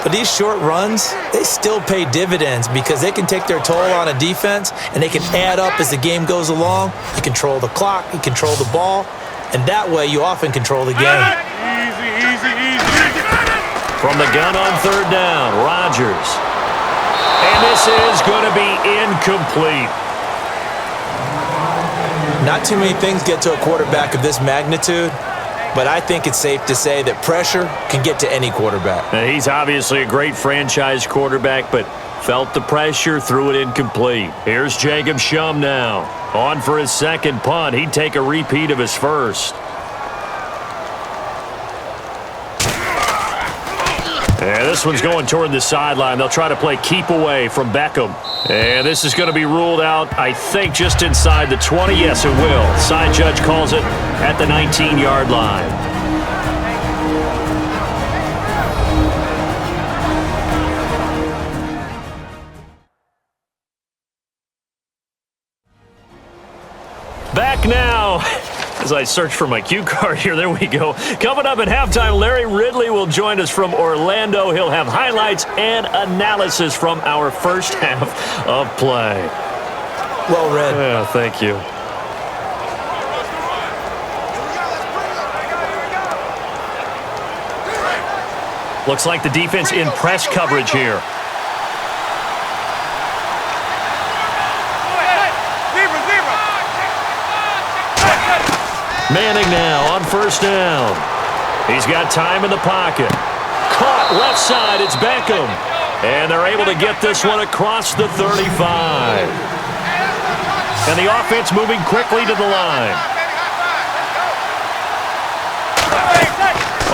But these short runs, they still pay dividends because they can take their toll on a defense, and they can add up as the game goes along. You control the clock, you control the ball, and that way you often control the game. From the gun on 3rd down, Rodgers. And this is going to be incomplete. Not too many things get to a quarterback of this magnitude, but I think it's safe to say that pressure can get to any quarterback. Now, he's obviously a great franchise quarterback, but felt the pressure, threw it incomplete. Here's Jacob Shum now. On for his second punt. He'd take a repeat of his first. And this one's going toward the sideline. They'll try to play keep away from Beckham. And this is going to be ruled out, I think, just inside the 20. Yes, it will. Side judge calls it at the 19-yard line. Back now. As I search for my cue card here, there we go. Coming up at halftime, Larry Ridley will join us from Orlando. He'll have highlights and analysis from our first half of play. Well read. Yeah, thank you. Looks like the defense in press coverage here. Manning now on first down. He's got time in the pocket. Caught left side, it's Beckham. And they're able to get this one across the 35. And the offense moving quickly to the line.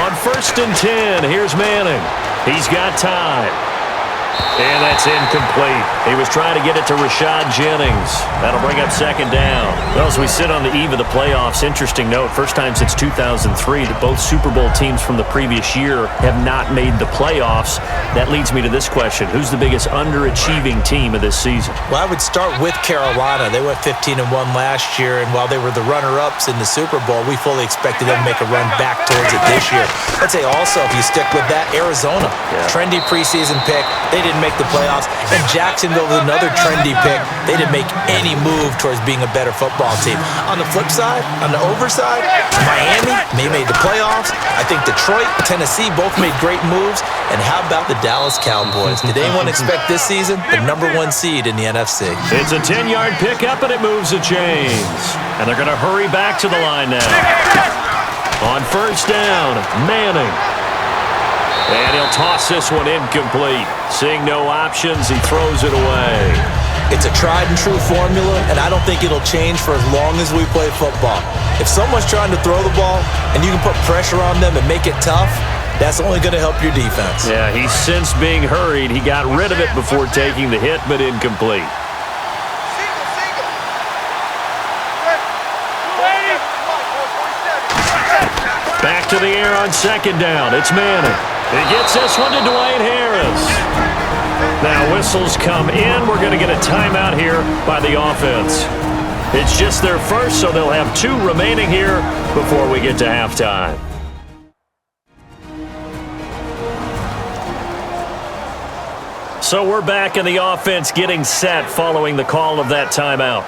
On first and 10, here's Manning. He's got time. And that's incomplete. He was trying to get it to Rashad Jennings. That'll bring up second down. Well, as we sit on the eve of the playoffs, interesting note, first time since 2003 that both Super Bowl teams from the previous year have not made the playoffs. That leads me to this question. Who's the biggest underachieving team of this season? Well, I would start with Carolina. They went 15-1 last year, and while they were the runner-ups in the Super Bowl, we fully expected them to make a run back towards it this year. I'd say also, if you stick with that, Arizona. Yeah. Trendy preseason pick. They didn't make the playoffs. And Jacksonville was another trendy pick. They didn't make any move towards being a better football team. On the flip side, on the overside, Miami may made the playoffs. I think Detroit, Tennessee both made great moves. And how about the Dallas Cowboys? Did anyone expect this season the #1 seed in the NFC? It's a 10-yard pickup, and it moves the chains. And they're going to hurry back to the line now. On first down, Manning. And he'll toss this one incomplete. Seeing no options, he throws it away. It's a tried-and-true formula, and I don't think it'll change for as long as we play football. If someone's trying to throw the ball and you can put pressure on them and make it tough, that's only going to help your defense. Yeah, he's since being hurried. He got rid of it before taking the hit, but incomplete. Back to the air on second down. It's Manning. He gets this one to Dwayne Harris. Now whistles come in. We're going to get a timeout here by the offense. It's just their first, so they'll have 2 remaining here before we get to halftime. So we're back in the offense getting set following the call of that timeout.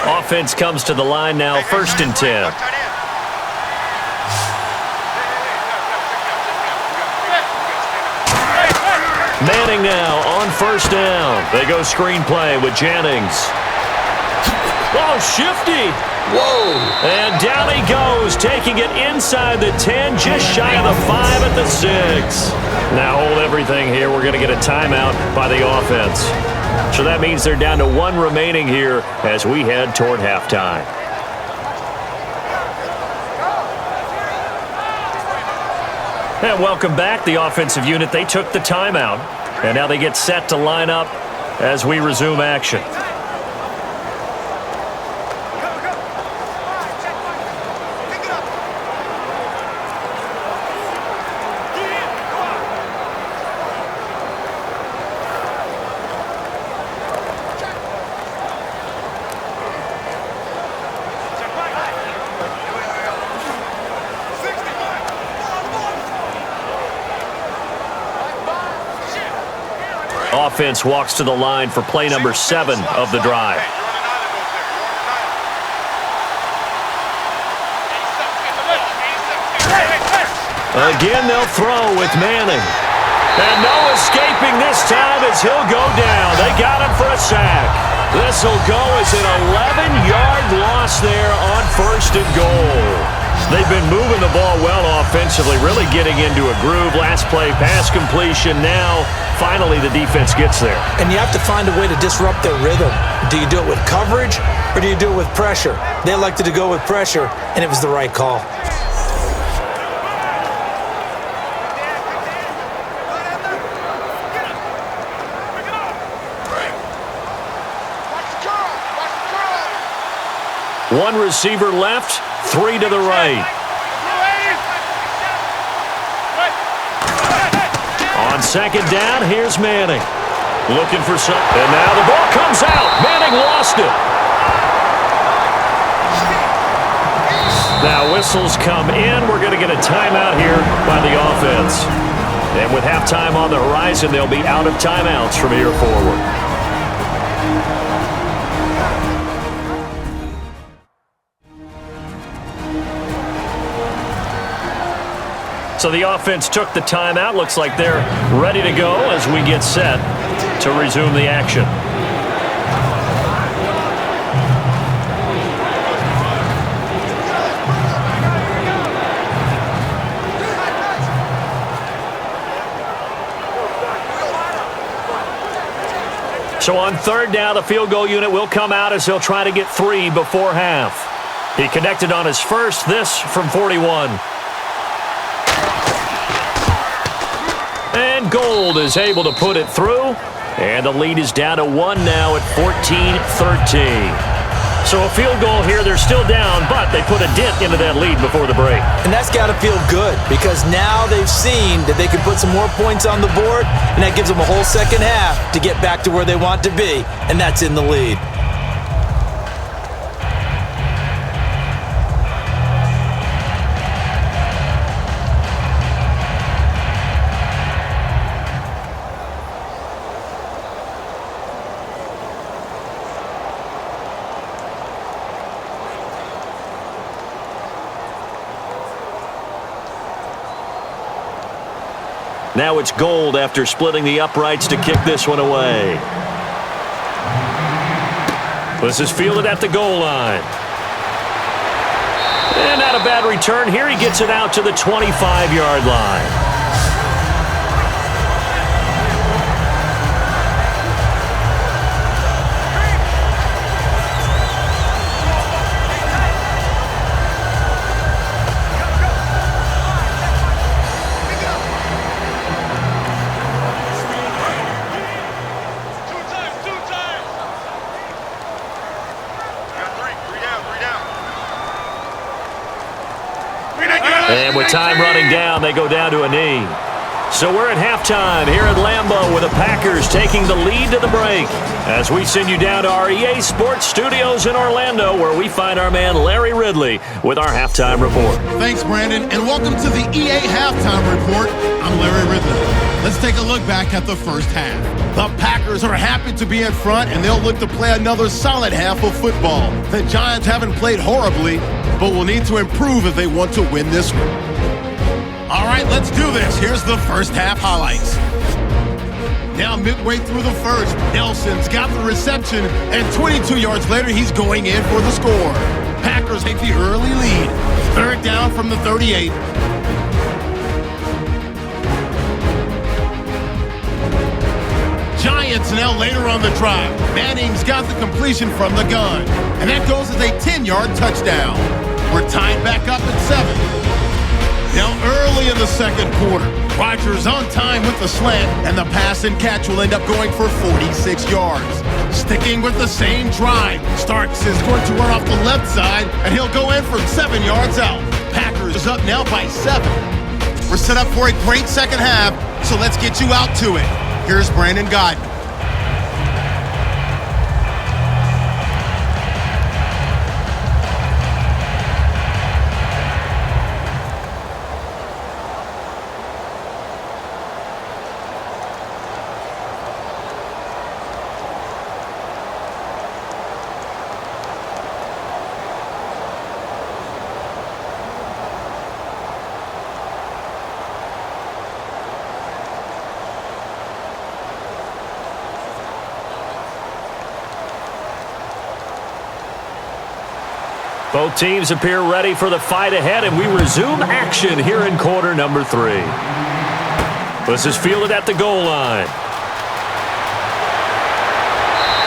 Offense comes to the line now, first and 10. Manning now on first down. They go screenplay with Jennings. Oh, shifty. Whoa. And down he goes, taking it inside the 10, just shy of the 5 at the 6. Now hold everything here. We're going to get a timeout by the offense. So that means they're down to 1 remaining here as we head toward halftime. And welcome back, the offensive unit. They took the timeout, and now they get set to line up as we resume action. Offense walks to the line for play number 7 of the drive. Again, they'll throw with Manning. And no escaping this time as he'll go down. They got him for a sack. This will go as an 11-yard loss there on 1st and goal. They've been moving the ball well offensively, really getting into a groove. Last play, pass completion. Now, finally, the defense gets there. And you have to find a way to disrupt their rhythm. Do you do it with coverage or do you do it with pressure? They elected to go with pressure, and it was the right call. One receiver left, 3 to the right. On 2nd down, here's Manning. Looking for some. And now the ball comes out. Manning lost it. Now whistles come in. We're going to get a timeout here by the offense. And with halftime on the horizon, they'll be out of timeouts from here forward. So the offense took the timeout. Looks like they're ready to go as we get set to resume the action. So on 3rd down, the field goal unit will come out as he'll try to get 3 before half. He connected on his first, this from 41. And Gold is able to put it through. And the lead is down to 1 now at 14-13. So a field goal here. They're still down, but they put a dent into that lead before the break. And that's got to feel good because now they've seen that they can put some more points on the board, and that gives them a whole second half to get back to where they want to be, and that's in the lead. Now it's Gold after splitting the uprights to kick this one away. This is fielded at the goal line. And not a bad return here. He gets it out to the 25-yard line. And with time running down, they go down to a knee. So we're at halftime here at Lambeau with the Packers taking the lead to the break as we send you down to our EA Sports Studios in Orlando where we find our man Larry Ridley with our halftime report. Thanks, Brandon, and welcome to the EA Halftime Report. I'm Larry Ridley. Let's take a look back at the first half. The Packers are happy to be in front, and they'll look to play another solid half of football. The Giants haven't played horribly, but will need to improve if they want to win this one. All right, let's do this. Here's the first half highlights. Now midway through the first, Nelson's got the reception, and 22 yards later, he's going in for the score. Packers take the early lead. 3rd down from the 38. Giants now later on the drive. Manning's got the completion from the gun, and that goes as a 10-yard touchdown. We're tied back up at 7. Now early in the second quarter, Rodgers on time with the slant, and the pass and catch will end up going for 46 yards. Sticking with the same drive, Starks is going to run off the left side, and he'll go in from 7 yards out. Packers is up now by 7. We're set up for a great second half, so let's get you out to it. Here's Brandon Godden. Both teams appear ready for the fight ahead, and we resume action here in quarter number 3. This is fielded at the goal line.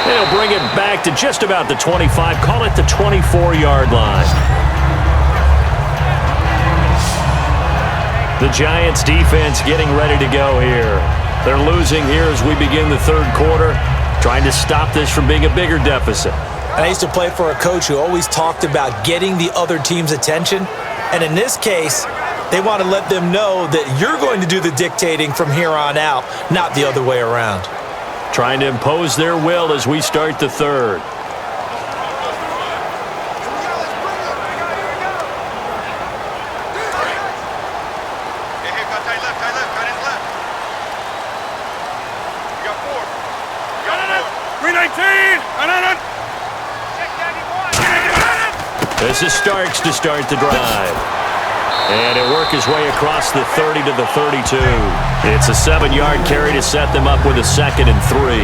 They'll bring it back to just about the 25, call it the 24-yard line. The Giants defense getting ready to go here. They're losing here as we begin the third quarter, trying to stop this from being a bigger deficit. And I used to play for a coach who always talked about getting the other team's attention. And in this case, they want to let them know that you're going to do the dictating from here on out, not the other way around. Trying to impose their will as we start the third. This is Starks to start the drive. And he'll work his way across the 30 to the 32. It's a 7-yard carry to set them up with a 2nd and 3.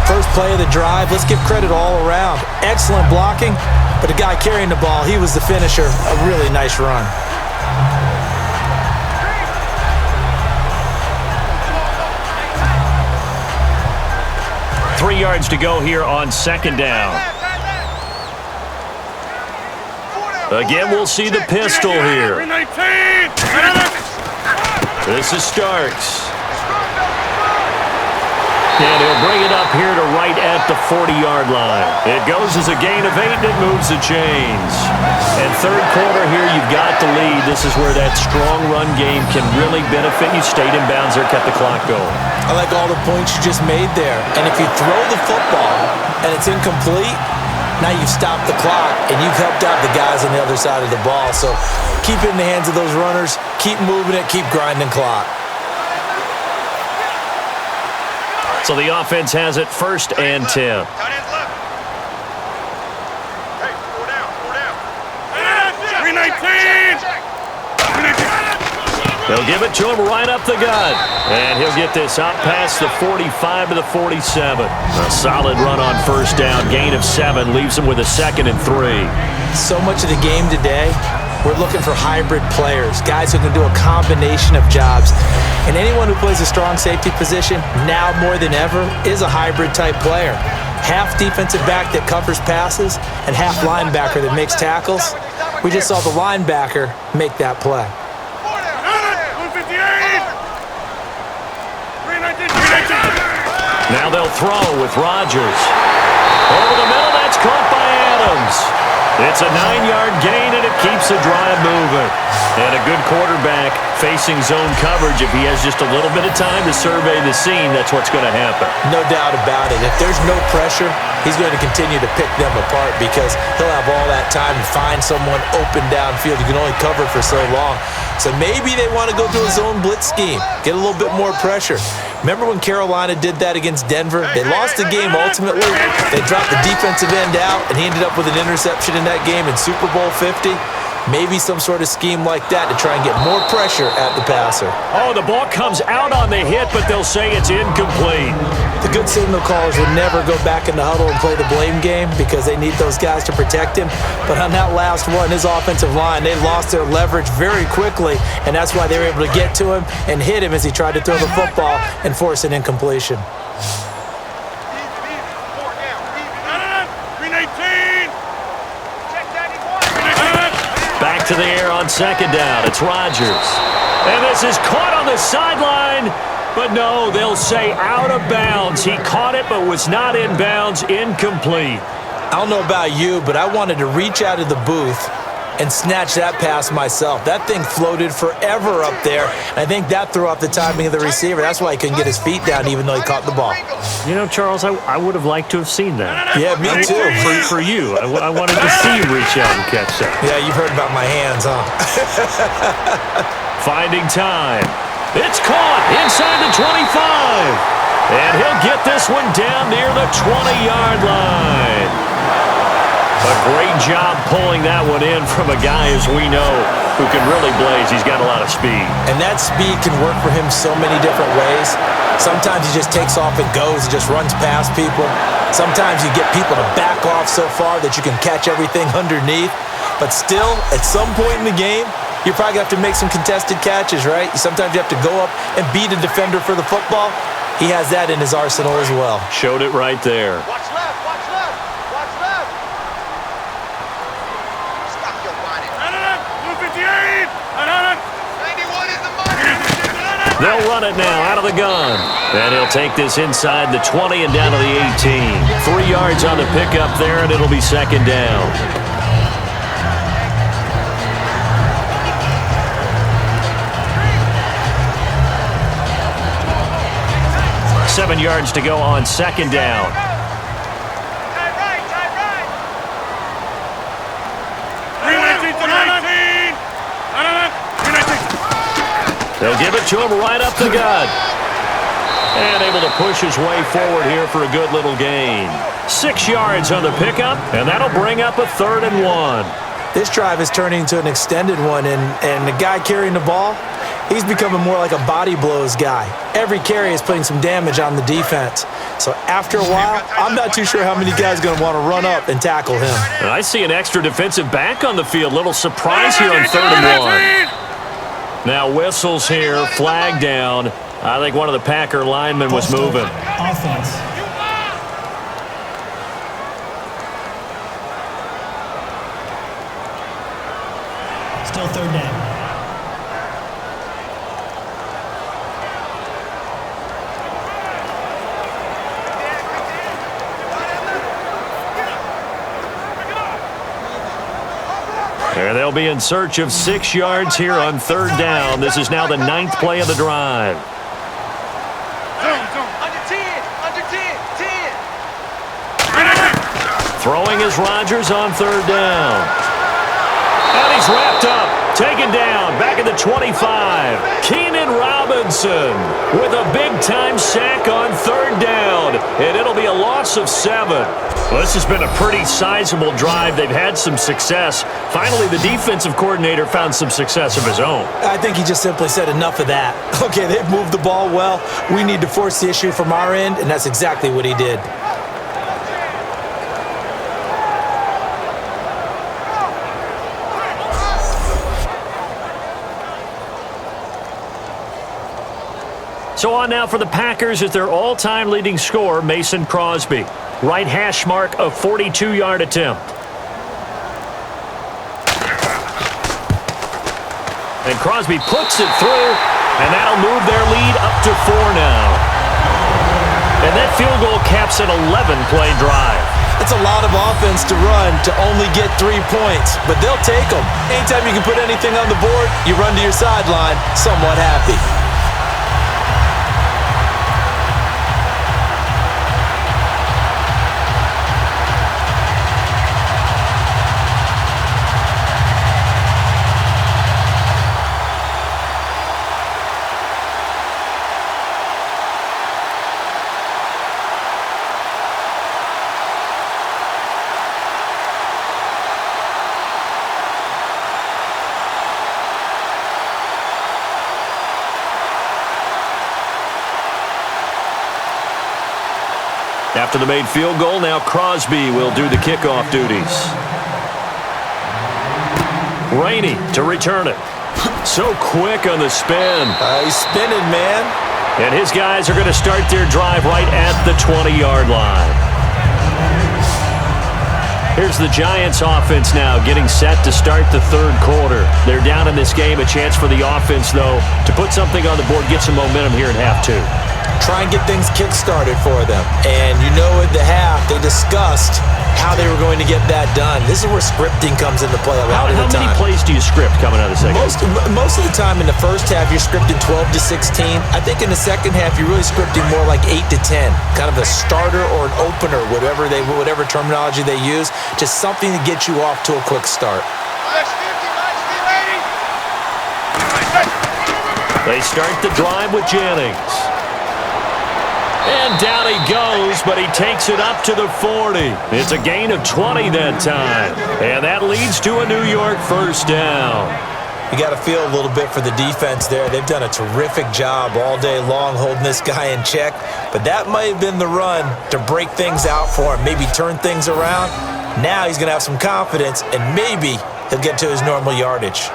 First play of the drive, let's give credit all around. Excellent blocking, but the guy carrying the ball, he was the finisher. A really nice run. Three yards to go here on 2nd down. Again, we'll see the pistol here. This is Starks. And he'll bring it up here to right at the 40-yard line. It goes as a gain of 8, and it moves the chains. And third quarter here, you've got the lead. This is where that strong run game can really benefit you. Stayed in bounds there, kept the clock going. I like all the points you just made there. And if you throw the football and it's incomplete, now you've stopped the clock, and you've helped out the guys on the other side of the ball. So keep it in the hands of those runners. Keep moving it. Keep grinding clock. So the offense has it 1st and 10. They'll give it to him right up the gut. And he'll get this out past the 45 to the 47. A solid run on 1st down. Gain of 7 leaves him with a 2nd and 3. So much of the game today, we're looking for hybrid players, guys who can do a combination of jobs. And anyone who plays a strong safety position, now more than ever, is a hybrid type player. Half defensive back that covers passes and half linebacker that makes tackles. We just saw the linebacker make that play. Now they'll throw with Rodgers. Over the middle, that's caught by Adams. It's a 9-yard gain, and it keeps the drive moving. And a good quarterback facing zone coverage. If he has just a little bit of time to survey the scene, that's what's going to happen. No doubt about it. If there's no pressure, he's going to continue to pick them apart because he'll have all that time to find someone open downfield. You can only cover for so long. So maybe they want to go to a zone blitz scheme, get a little bit more pressure. Remember when Carolina did that against Denver? They lost the game ultimately. They dropped the defensive end out, and he ended up with an interception in that game in Super Bowl 50. Maybe some sort of scheme like that to try and get more pressure at the passer. Oh, the ball comes out on the hit, but they'll say it's incomplete. The good signal callers would never go back in the huddle and play the blame game because they need those guys to protect him. But on that last one, his offensive line, they lost their leverage very quickly, and that's why they were able to get to him and hit him as he tried to throw the football and force an incompletion. Back to the air on 2nd down. It's Rodgers. And this is caught on the sideline. But no, they'll say out of bounds. He caught it but was not in bounds. Incomplete. I don't know about you, but I wanted to reach out of the booth and snatch that pass myself. That thing floated forever up there. I think that threw off the timing of the receiver. That's why he couldn't get his feet down even though he caught the ball. You know, Charles, I would have liked to have seen that. Yeah, me too. For you. I wanted to see you reach out and catch that. Yeah, you've heard about my hands, huh? Finding time. It's caught inside the 25. And he'll get this one down near the 20-yard line. A great job pulling that one in from a guy, as we know, who can really blaze. He's got a lot of speed. And that speed can work for him so many different ways. Sometimes he just takes off and goes. He just runs past people. Sometimes you get people to back off so far that you can catch everything underneath. But still, at some point in the game, you're probably going to have to make some contested catches, right? Sometimes you have to go up and beat a defender for the football. He has that in his arsenal as well. Showed it right there. Watch left, watch left, watch left. Stop your body. 258. 91 is the money. They'll run it now out of the gun. And he'll take this inside the 20 and down to the 18. 3 yards on the pickup there, and it'll be second down. 7 yards to go on second down. Tight right. 319. They'll give it to him right up the gut. And able to push his way forward here for a good little gain. 6 yards on the pickup, and that'll bring up a 3rd and 1. This drive is turning into an extended one, and the guy carrying the ball, he's becoming more like a body blows guy. Every carry is putting some damage on the defense. So after a while, I'm not too sure how many guys are going to want to run up and tackle him. And I see an extra defensive back on the field. Little surprise here on 3rd and 1. Now whistles here, flag down. I think one of the Packer linemen was moving. Offense. Still 3rd down. And they'll be in search of 6 yards here on 3rd down. This is now the 9th play of the drive. Under 10. Throwing is Rodgers on 3rd down. And he's wrapped up. Taken down. Back at the 25. Keenan Robinson with a big-time sack on 3rd down. And it'll be a loss of 7. Well, this has been a pretty sizable drive. They've had some success. Finally, the defensive coordinator found some success of his own. I think he just simply said enough of that. Okay, they've moved the ball well. We need to force the issue from our end, and that's exactly what he did. So on now for the Packers is their all-time leading scorer, Mason Crosby. Right hash mark of 42-yard attempt. And Crosby puts it through, and that'll move their lead up to 4 now. And that field goal caps an 11-play drive. It's a lot of offense to run to only get 3 points, but they'll take them. Anytime you can put anything on the board, you run to your sideline somewhat happy. After the made field goal, now Crosby will do the kickoff duties. Rainey to return it. So quick on the spin. He's spinning, man. And his guys are going to start their drive right at the 20-yard line. Here's the Giants offense now getting set to start the 3rd quarter. They're down in this game. A chance for the offense, though, to put something on the board, get some momentum here at half 2. Try and get things kick-started for them. And you know at the half, they discussed how they were going to get that done. This is where scripting comes into play a lot of the time. How many plays do you script coming out of the second? Most of the time in the first half, you're scripting 12 to 16. I think in the second half, you're really scripting more like 8 to 10. Kind of a starter or an opener, whatever terminology they use. Just something to get you off to a quick start. They start the drive with Jennings. And down he goes, but he takes it up to the 40. It's a gain of 20 that time. And that leads to a New York 1st down. You got to feel a little bit for the defense there. They've done a terrific job all day long holding this guy in check. But that might have been the run to break things out for him, maybe turn things around. Now he's going to have some confidence, and maybe he'll get to his normal yardage.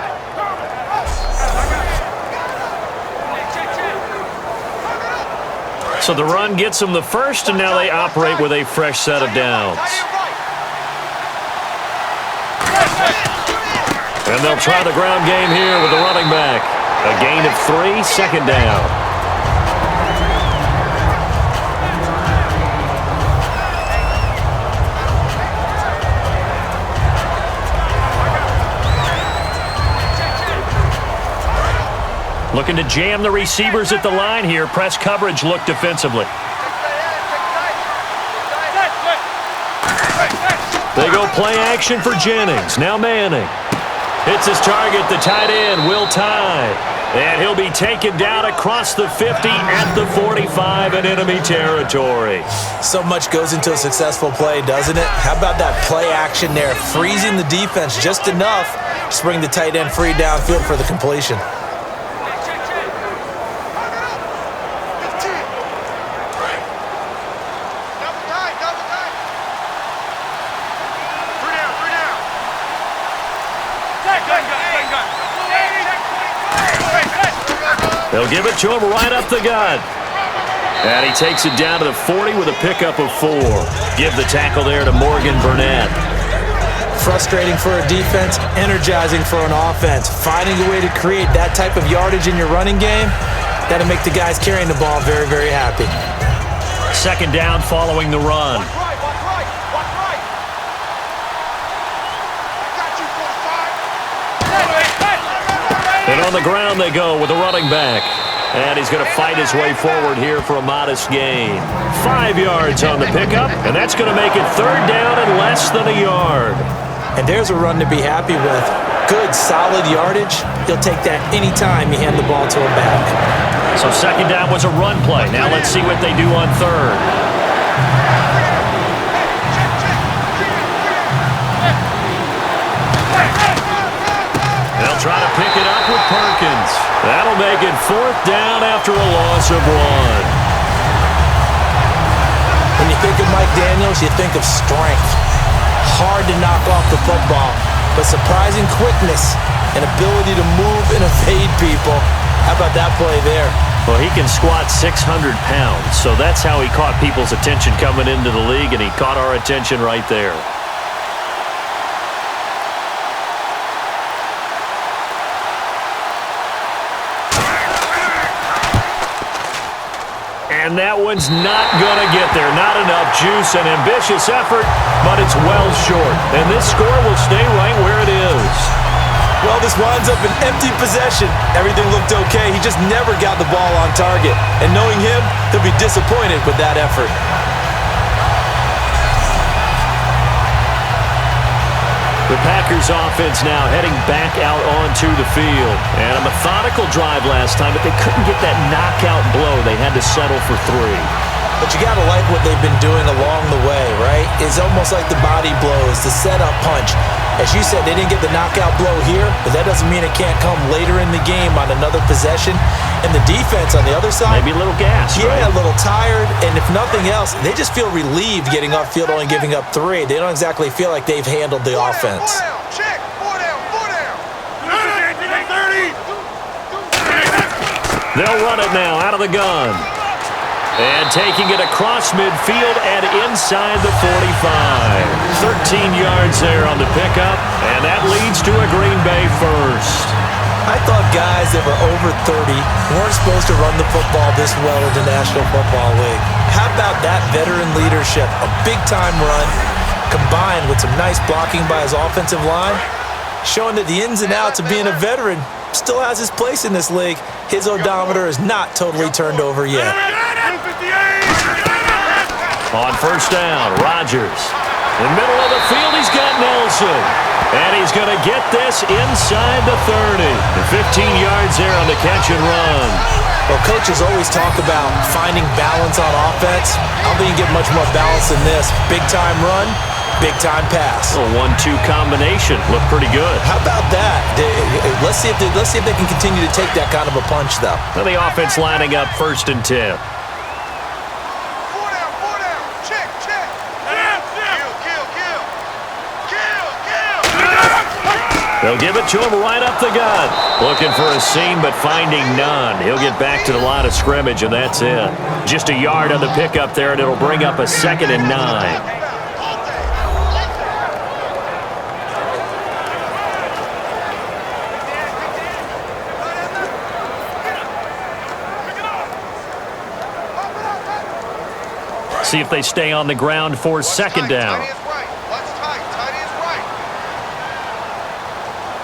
So the run gets them the first, and now they operate with a fresh set of downs. And they'll try the ground game here with the running back. A gain of 3, second down. Looking to jam the receivers at the line here. Press coverage look defensively. They go play action for Jennings. Now Manning. Hits his target, the tight end, Will Tye. And he'll be taken down across the 50 at the 45 in enemy territory. So much goes into a successful play, doesn't it? How about that play action there? Freezing the defense just enough to bring the tight end free downfield for the completion. They'll give it to him right up the gut. And he takes it down to the 40 with a pickup of 4. Give the tackle there to Morgan Burnett. Frustrating for a defense, energizing for an offense. Finding a way to create that type of yardage in your running game, that'll make the guys carrying the ball very, very happy. Second down following the run. And on the ground they go with the running back. And he's going to fight his way forward here for a modest gain. 5 yards on the pickup, and that's going to make it third down and less than a yard. And there's a run to be happy with. Good, solid yardage. He'll take that any time you hand the ball to him back. So second down was a run play. Now let's see what they do on third. They'll try to pick it up with Perkins. That'll make it fourth down after a loss of 1. When you think of Mike Daniels, you think of strength. Hard to knock off the football, but surprising quickness and ability to move and evade people. How about that play there? Well, he can squat 600 pounds, so that's how he caught people's attention coming into the league, and he caught our attention right there. And that one's not going to get there. Not enough juice. An ambitious effort, but it's well short. And this score will stay right where it is. Well, this winds up an empty possession. Everything looked okay. He just never got the ball on target. And knowing him, he'll be disappointed with that effort. The Packers offense now heading back out onto the field. And a methodical drive last time, but they couldn't get that knockout blow. They had to settle for 3. But you got to like what they've been doing along the way, right? It's almost like the body blows, the setup punch. As you said, they didn't get the knockout blow here, but that doesn't mean it can't come later in the game on another possession. And the defense on the other side, maybe a little gas, yeah, right? A little tired. And if nothing else, they just feel relieved getting upfield, only giving up 3. They don't exactly feel like they've handled the offense. Check. 4 down. 4 down. They'll run it now out of the gun. And taking it across midfield and inside the 45. 13 yards there on the pickup, and that leads to a Green Bay first. I thought guys that were over 30 weren't supposed to run the football this well in the National Football League. How about that veteran leadership? A big-time run combined with some nice blocking by his offensive line, showing that the ins and outs of being a veteran still has his place in this league. His odometer is not totally turned over yet. On first down, Rodgers. In the middle of the field, he's got Nelson. And he's going to get this inside the 30. And 15 yards there on the catch and run. Well, coaches always talk about finding balance on offense. I don't think you get much more balance than this. Big-time run, big-time pass. A 1-2 combination. Looked pretty good. How about that? Let's see if they can continue to take that kind of a punch, though. Now the offense lining up first and 10. They'll give it to him right up the gut. Looking for a seam, but finding none. He'll get back to the line of scrimmage, and that's it. Just a yard on the pickup there, and it'll bring up a 2nd and 9. See if they stay on the ground for 2nd down. Tight is right. Let's tight. Tight is right.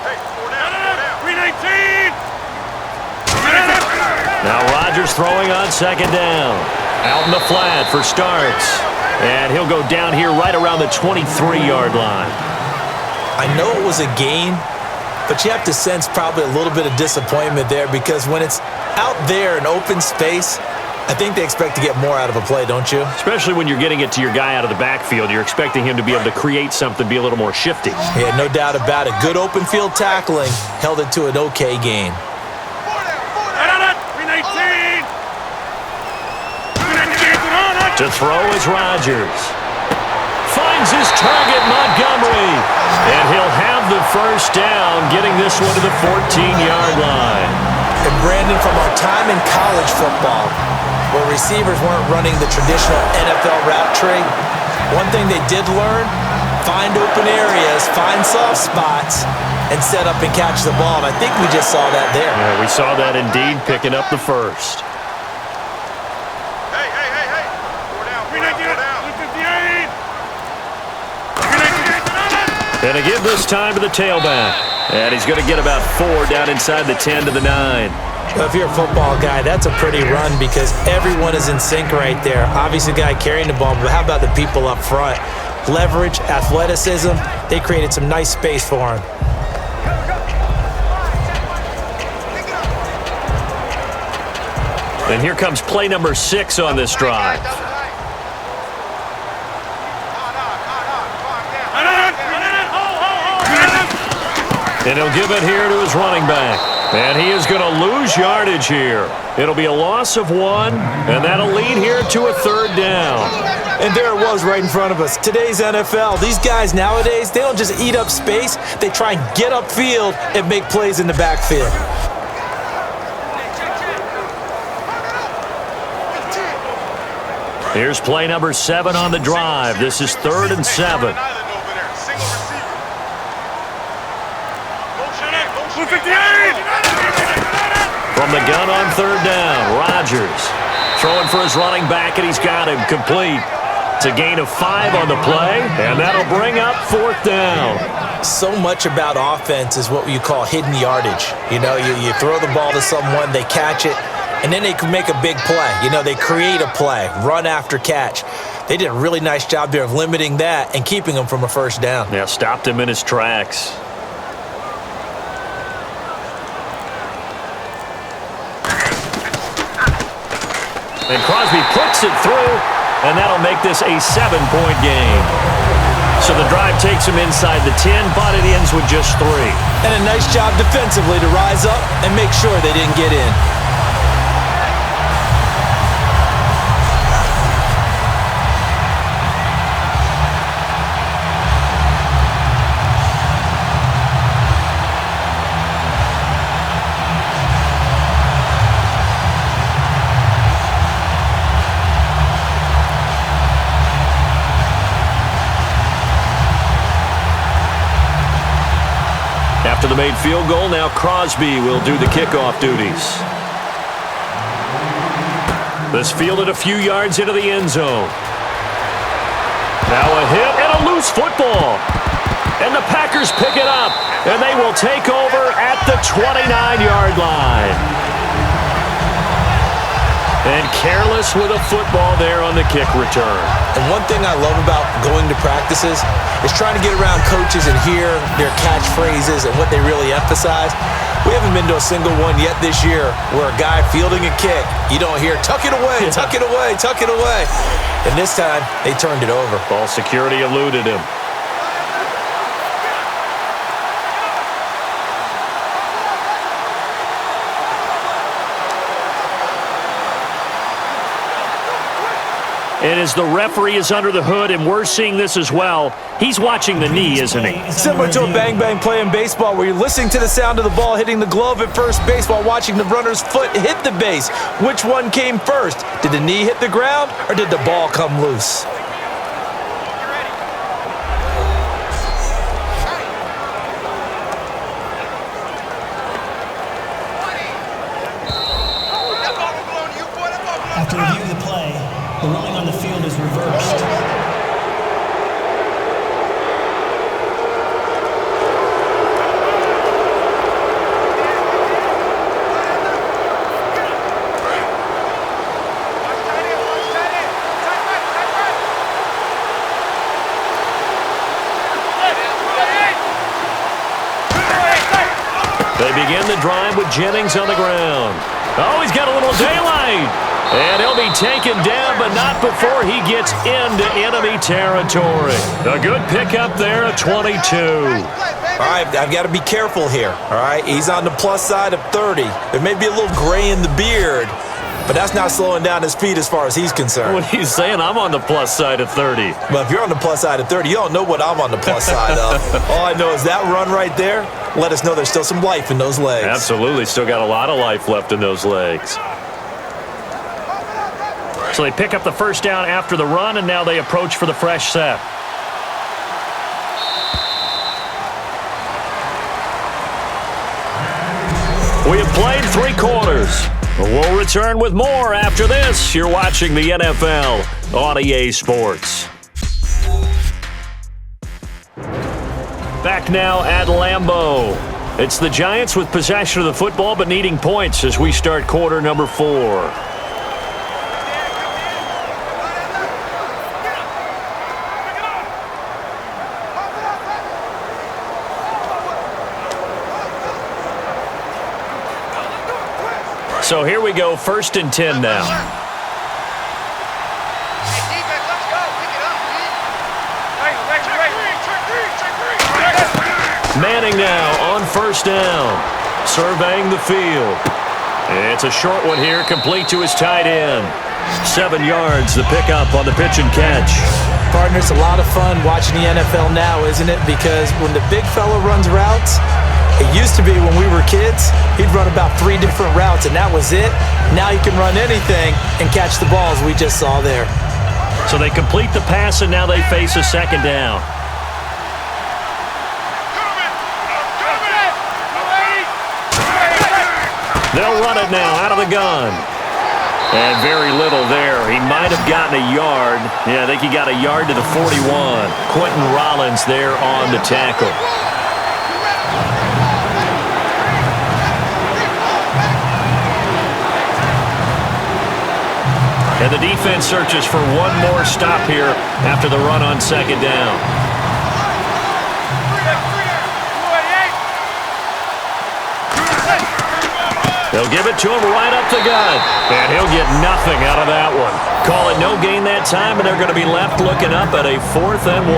Hey, 4 down. 319. Now Rodgers throwing on 2nd down. Out in the flat for starts. And he'll go down here right around the 23-yard line. I know it was a gain, but you have to sense probably a little bit of disappointment there because when it's out there in open space, I think they expect to get more out of a play, don't you? Especially when you're getting it to your guy out of the backfield. You're expecting him to be able to create something, be a little more shifty. Yeah, no doubt about it. Good open field tackling held it to an okay gain. 4 down. 319. To throw is Rodgers. Finds his target, Montgomery. And he'll have the first down, getting this one to the 14-yard line. And Brandon, from our time in college football, where receivers weren't running the traditional NFL route tree, one thing they did learn, find open areas, find soft spots, and set up and catch the ball. And I think we just saw that there. Yeah, we saw that indeed, picking up the first. Hey. 4 down. 358. And again this time to the tailback. And he's going to get about 4 down inside the 10 to the 9. Well, if you're a football guy, that's a pretty run because everyone is in sync right there. Obviously, the guy carrying the ball, but how about the people up front? Leverage, athleticism, they created some nice space for him. And here comes play number 6 on this drive. And he'll give it here to his running back. And he is going to lose yardage here. It'll be a loss of 1, and that'll lead here to a 3rd down. And there it was right in front of us. Today's NFL, these guys nowadays, they don't just eat up space. They try and get upfield and make plays in the backfield. Here's play number 7 on the drive. This is 3rd and 7. From the gun on 3rd down, Rodgers throwing for his running back, and he's got him complete. It's a gain of 5 on the play, and that'll bring up 4th down. So much about offense is what you call hidden yardage. You know, you throw the ball to someone, they catch it, and then they can make a big play. You know, they create a play, run after catch. They did a really nice job there of limiting that and keeping him from a 1st down. Yeah, stopped him in his tracks. And Crosby puts it through, and that'll make this a 7-point game. So the drive takes him inside the 10, but it ends with just 3. And a nice job defensively to rise up and make sure they didn't get in. After the made field goal, now Crosby will do the kickoff duties. This fielded a few yards into the end zone. Now a hit and a loose football. And the Packers pick it up, and they will take over at the 29-yard line. And careless with a football there on the kick return. And one thing I love about going to practices is trying to get around coaches and hear their catchphrases and what they really emphasize. We haven't been to a single one yet this year where a guy fielding a kick, you don't hear, tuck it away, tuck it away, tuck it away. And this time, they turned it over. Ball security eluded him. And as the referee is under the hood, and we're seeing this as well, he's watching the knee, isn't he? Similar to a bang-bang play in baseball where you're listening to the sound of the ball hitting the glove at first base while watching the runner's foot hit the base. Which one came first? Did the knee hit the ground or did the ball come loose? After review of the play, the ruling on the field is reversed. They begin the drive with Jennings on the ground. Oh, he's got a little daylight. And he'll be taken down, but not before he gets into enemy territory. A good pickup there at 22. All right, I've got to be careful here, all right? He's on the plus side of 30. There may be a little gray in the beard, but that's not slowing down his speed as far as he's concerned. What he's saying, I'm on the plus side of 30. Well, if you're on the plus side of 30, you don't know what I'm on the plus side of. All I know is that run right there let us know there's still some life in those legs. Absolutely, still got a lot of life left in those legs. So they pick up the first down after the run, and now they approach for the fresh set. We have played 3 quarters. We'll return with more after this. You're watching the NFL on EA Sports. Back now at Lambeau. It's the Giants with possession of the football but needing points as we start quarter number 4. So here we go, 1st and 10 now. Manning now on 1st down, surveying the field. It's a short one here, complete to his tight end. 7 yards, the pickup on the pitch and catch. Partner, it's a lot of fun watching the NFL now, isn't it? Because when the big fella runs routes, it used to be when we were kids, he'd run about 3 different routes, and that was it. Now he can run anything and catch the balls we just saw there. So they complete the pass, and now they face a 2nd down. They'll run it now out of the gun. And very little there. He might have gotten a yard. Yeah, I think he got a yard to the 41. Quentin Rollins there on the tackle. And the defense searches for one more stop here after the run on 2nd down. They'll give it to him right up the gut. And he'll get nothing out of that one. Call it no gain that time, and they're going to be left looking up at a 4th and 1.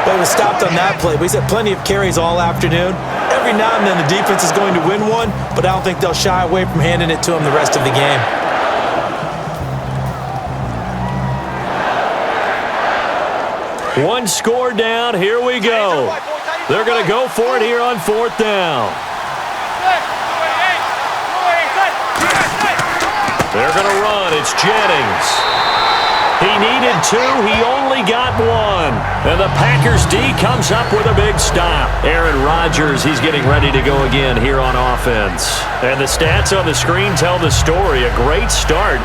But he was stopped on that play. He's had plenty of carries all afternoon. Every now and then the defense is going to win one, but I don't think they'll shy away from handing it to him the rest of the game. One score down. Here we go. They're going to go for it here on 4th down. They're going to run. It's Jennings. He needed 2. He only got 1. And the Packers D comes up with a big stop. Aaron Rodgers, he's getting ready to go again here on offense. And the stats on the screen tell the story. A great start.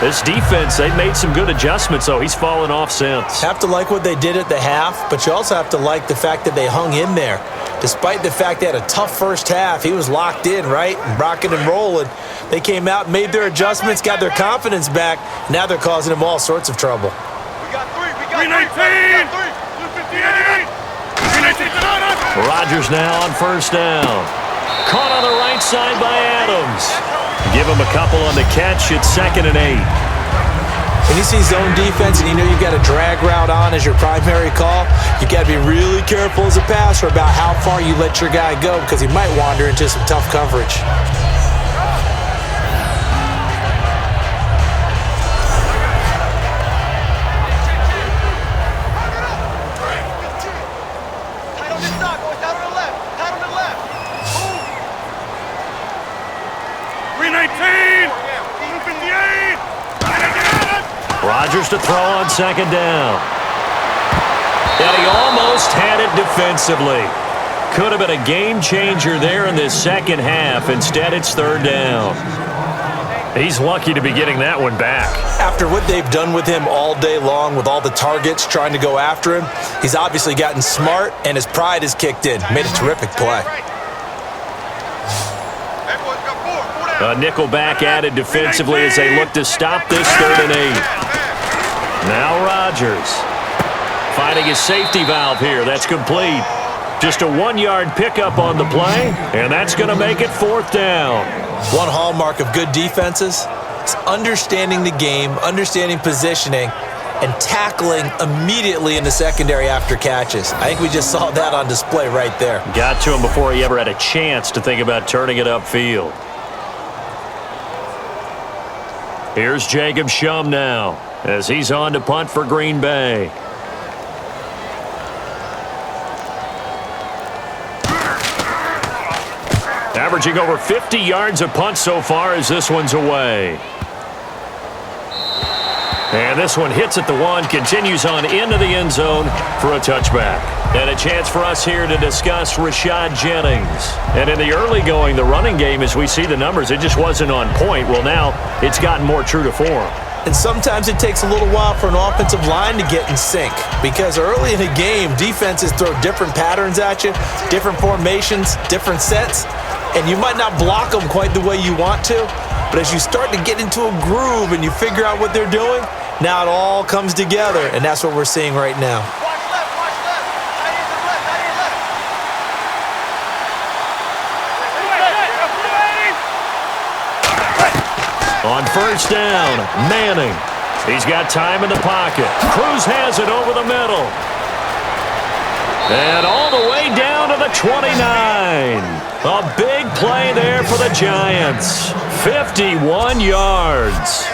This defense, they've made some good adjustments, so he's fallen off since. Have to like what they did at the half, but you also have to like the fact that they hung in there. Despite the fact they had a tough first half, he was locked in, right? And rocking and rolling. They came out, made their adjustments, got their confidence back. Now they're causing him all sorts of trouble. We got 3. We got 3. 319. Rodgers now on 1st down. Caught on the right side by Adams. Give him a couple on the catch. It's 2nd and 8. When you see zone defense and you know you've got a drag route on as your primary call, you got to be really careful as a passer about how far you let your guy go because he might wander into some tough coverage. Rodgers to throw on second down. And he almost had it defensively. Could have been a game changer there in this second half. Instead, it's third down. He's lucky to be getting that one back. After what they've done with him all day long with all the targets trying to go after him, he's obviously gotten smart and his pride has kicked in. Made a terrific play. A nickel back added defensively as they look to stop this 3rd and 8. Now Rodgers finding his safety valve here. That's complete. Just a 1-yard pickup on the play, and that's going to make it 4th down. One hallmark of good defenses is understanding the game, understanding positioning, and tackling immediately in the secondary after catches. I think we just saw that on display right there. Got to him before he ever had a chance to think about turning it upfield. Here's Jacob Shum now as he's on to punt for Green Bay. Averaging over 50 yards a punt so far as this one's away. And this one hits at the 1, continues on into the end zone for a touchback. And a chance for us here to discuss Rashad Jennings. And in the early going, the running game, as we see the numbers, it just wasn't on point. Well, now it's gotten more true to form. And sometimes it takes a little while for an offensive line to get in sync because early in a game, defenses throw different patterns at you, different formations, different sets, and you might not block them quite the way you want to, but as you start to get into a groove and you figure out what they're doing, now it all comes together, and that's what we're seeing right now. On first down, Manning. He's got time in the pocket. Cruz has it over the middle. And all the way down to the 29. A big play there for the Giants. 51 yards.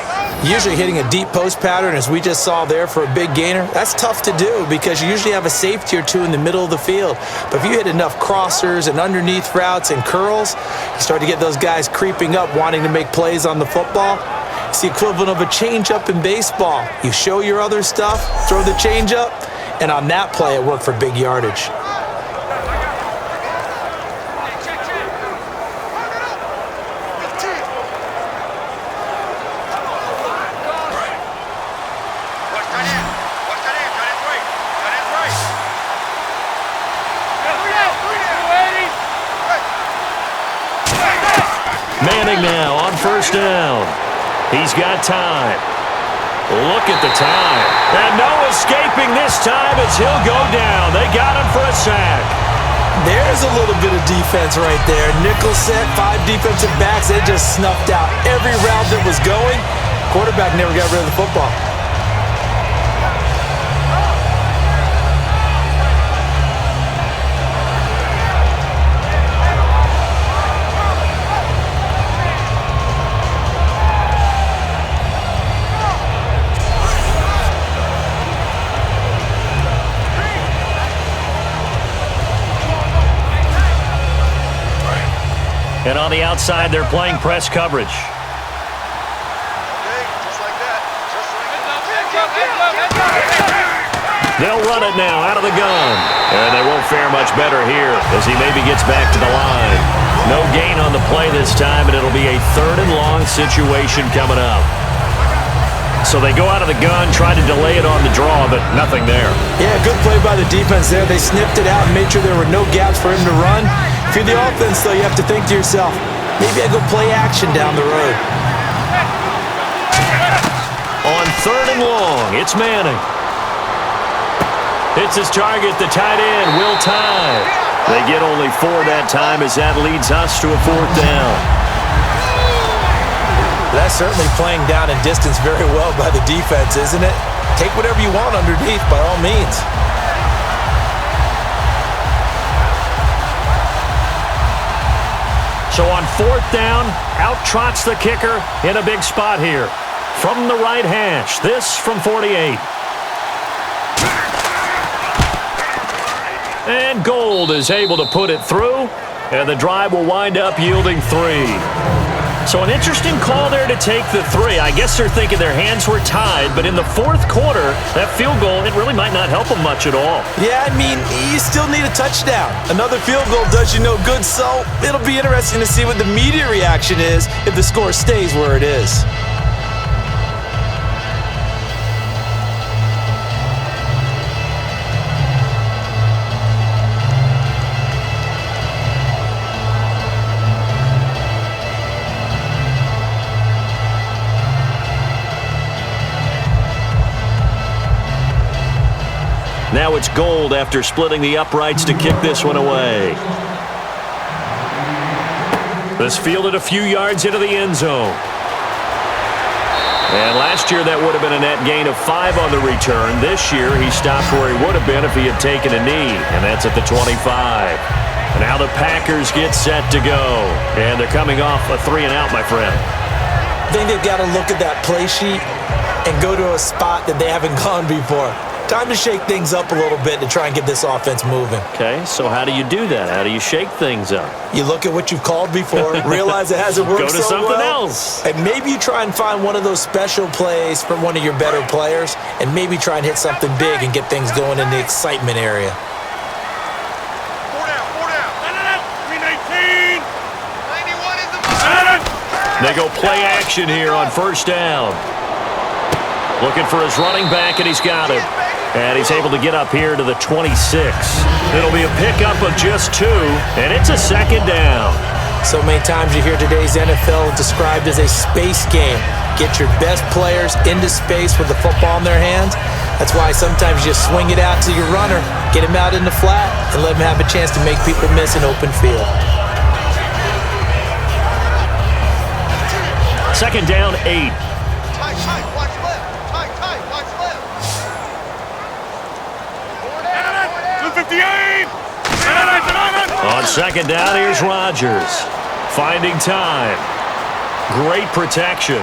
Usually hitting a deep post pattern, as we just saw there for a big gainer, that's tough to do because you usually have a safety or two in the middle of the field. But if you hit enough crossers and underneath routes and curls, you start to get those guys creeping up wanting to make plays on the football. It's the equivalent of a changeup in baseball. You show your other stuff, throw the changeup, and on that play it worked for big yardage. Manning now on first down. He's got time. Look at the time. And no escaping this time as he'll go down. They got him for a sack. There's a little bit of defense right there. Nickel set, 5 defensive backs. They just snuffed out every route that was going. Quarterback never got rid of the football. And on the outside, they're playing press coverage. They'll run it now out of the gun. And they won't fare much better here as he maybe gets back to the line. No gain on the play this time, and it'll be a 3rd and long situation coming up. So they go out of the gun, try to delay it on the draw, but nothing there. Yeah, good play by the defense there. They snipped it out and made sure there were no gaps for him to run. If you're the offense, though, you have to think to yourself, maybe I go play action down the road. On 3rd and long, it's Manning. Hits his target, the tight end, Will Tye. They get only 4 that time as that leads us to a 4th down. That's certainly playing down and distance very well by the defense, isn't it? Take whatever you want underneath by all means. So on 4th down, out trots the kicker in a big spot here. From the right hash, this from 48. And Gold is able to put it through, and the drive will wind up yielding 3. So an interesting call there to take the three. I guess they're thinking their hands were tied, but in the fourth quarter, that field goal, it really might not help them much at all. Yeah, I mean, you still need a touchdown. Another field goal does you no good, so it'll be interesting to see what the media reaction is if the score stays where it is. Now it's Gold after splitting the uprights to kick this one away. This fielded a few yards into the end zone. And last year that would have been a net gain of 5 on the return. This year he stopped where he would have been if he had taken a knee, and that's at the 25. And now the Packers get set to go. And they're coming off a 3-and-out, my friend. I think they've got to look at that play sheet and go to a spot that they haven't gone before. Time to shake things up a little bit to try and get this offense moving. Okay, so how do you do that? How do you shake things up? You look at what you've called before, realize it hasn't worked Go to so something well, else. and maybe you try and find one of those special plays from one of your better players, and maybe try and hit something big and get things going in the excitement area. 4 down, 4 down. 319. 91 is the ball. They go play action here on first down. Looking for his running back, and he's got it. And he's able to get up here to the 26. It'll be a pickup of just 2, and it's a second down. So many times you hear today's NFL described as a space game. Get your best players into space with the football in their hands. That's why sometimes you swing it out to your runner, get him out in the flat, and let him have a chance to make people miss an open field. Second down, 8. Tight, watch left. Tight, watch left. 258. On second down, here's Rodgers. Finding time. Great protection.